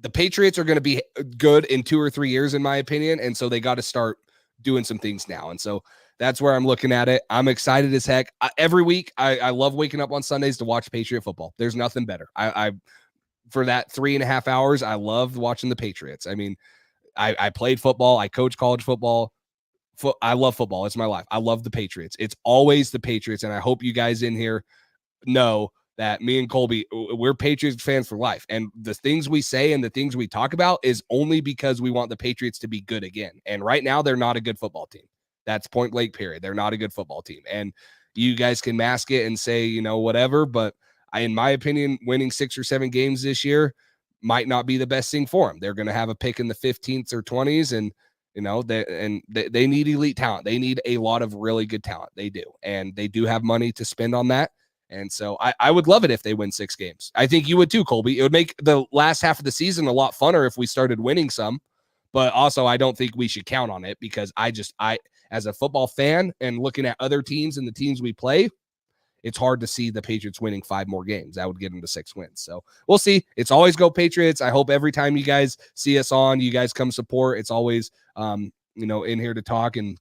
the Patriots are going to be good in 2 or 3 years, in my opinion. And so they got to start doing some things now. And so that's where I'm looking at it. I'm excited as heck. Every week, I love waking up on Sundays to watch Patriot football. There's nothing better. I for that 3.5 hours, I love watching the Patriots. I mean, I played football. I coach college football. I love football. It's my life. I love the Patriots. It's always the Patriots. And I hope you guys in here know that me and Colby, we're Patriots fans for life. And the things we say and the things we talk about is only because we want the Patriots to be good again. And right now, they're not a good football team. That's point blank, period. They're not a good football team. And you guys can mask it and say, whatever. But in my opinion, winning 6 or 7 games this year might not be the best thing for them. They're going to have a pick in the 15th or 20s. And they need elite talent. They need a lot of really good talent. They do. And they do have money to spend on that. And so I would love it if they win 6 games. I think you would too, Colby. It would make the last half of the season a lot funner if we started winning some. But also, I don't think we should count on it because I as a football fan and looking at other teams and the teams we play, it's hard to see the Patriots winning 5 more games. That would get them to 6 wins. So we'll see. It's always go Patriots. I hope every time you guys see us on, you guys come support. It's always, in here to talk and,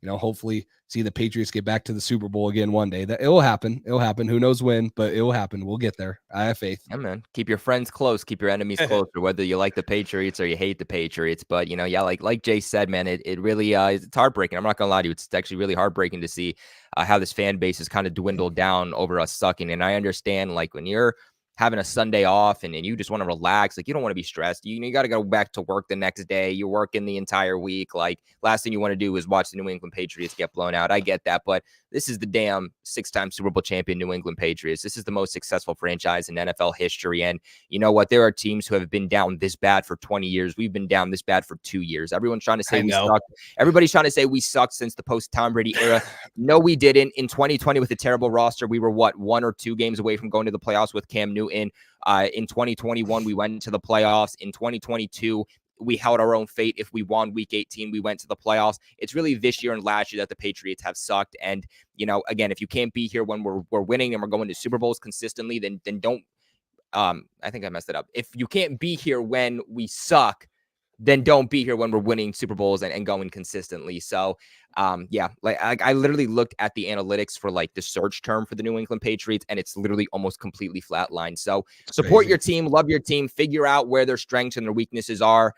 hopefully see the Patriots get back to the Super Bowl again one day. That it will happen. It'll happen. Who knows when, but it will happen. We'll get there. I have faith. Yeah, man. Keep your friends close. Keep your enemies closer, whether you like the Patriots or you hate the Patriots. But, like Jay said, man, it really it's heartbreaking. I'm not going to lie to you. It's actually really heartbreaking to see how this fan base has kind of dwindled down over us sucking. And I understand, like, when you're having a Sunday off and you just want to relax, like, you don't want to be stressed. You got to go back to work the next day. You're working the entire week. Like, last thing you want to do is watch the New England Patriots get blown out. I get that, but this is the damn 6-time Super Bowl champion New England Patriots. This is the most successful franchise in NFL history. And you know what? There are teams who have been down this bad for 20 years. We've been down this bad for 2 years. Everyone's trying to say we suck. Everybody's trying to say we sucked since the post-Tom Brady era. No, we didn't. In 2020 with a terrible roster, we were 1 or 2 games away from going to the playoffs with Cam Newton. In 2021, we went to the playoffs. In 2022, we held our own fate. If we won week 18, we went to the playoffs. It's really this year and last year that the Patriots have sucked. And, again, if you can't be here when we're winning and we're going to Super Bowls consistently, then don't, I think I messed it up. If you can't be here when we suck, then don't be here when we're winning Super Bowls and going consistently. So, yeah, like I literally looked at the analytics for like the search term for the New England Patriots, and it's literally almost completely flatlined. So support your team, love your team, figure out where their strengths and their weaknesses are.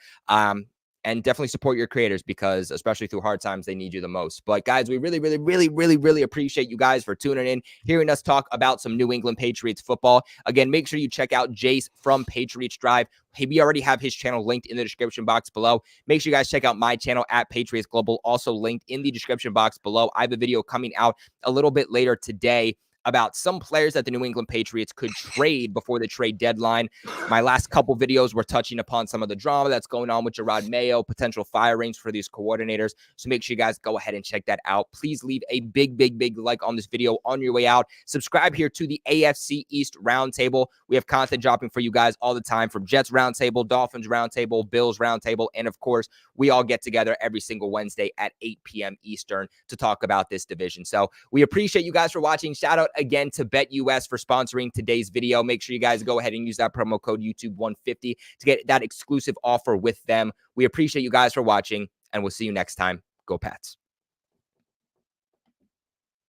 And definitely support your creators, because especially through hard times, they need you the most. But guys, we really appreciate you guys for tuning in, hearing us talk about some New England Patriots football. Again, make sure you check out Jace from Patriots Drive. Hey, we already have his channel linked in the description box below. Make sure you guys check out my channel at Patriots Global, also linked in the description box below. I have a video coming out a little bit later today about some players that the New England Patriots could trade before the trade deadline. My last couple videos were touching upon some of the drama that's going on with Jerod Mayo, potential firings for these coordinators. So make sure you guys go ahead and check that out. Please leave a big like on this video on your way out. Subscribe here to the AFC East Roundtable. We have content dropping for you guys all the time, from Jets Roundtable, Dolphins Roundtable, Bills Roundtable, and of course, we all get together every single Wednesday at 8 p.m. Eastern to talk about this division. So we appreciate you guys for watching. Shout out again to BetUS for sponsoring today's video. Make sure you guys go ahead and use that promo code YouTube150 to get that exclusive offer with them. We appreciate you guys for watching, and we'll see you next time. Go Pats.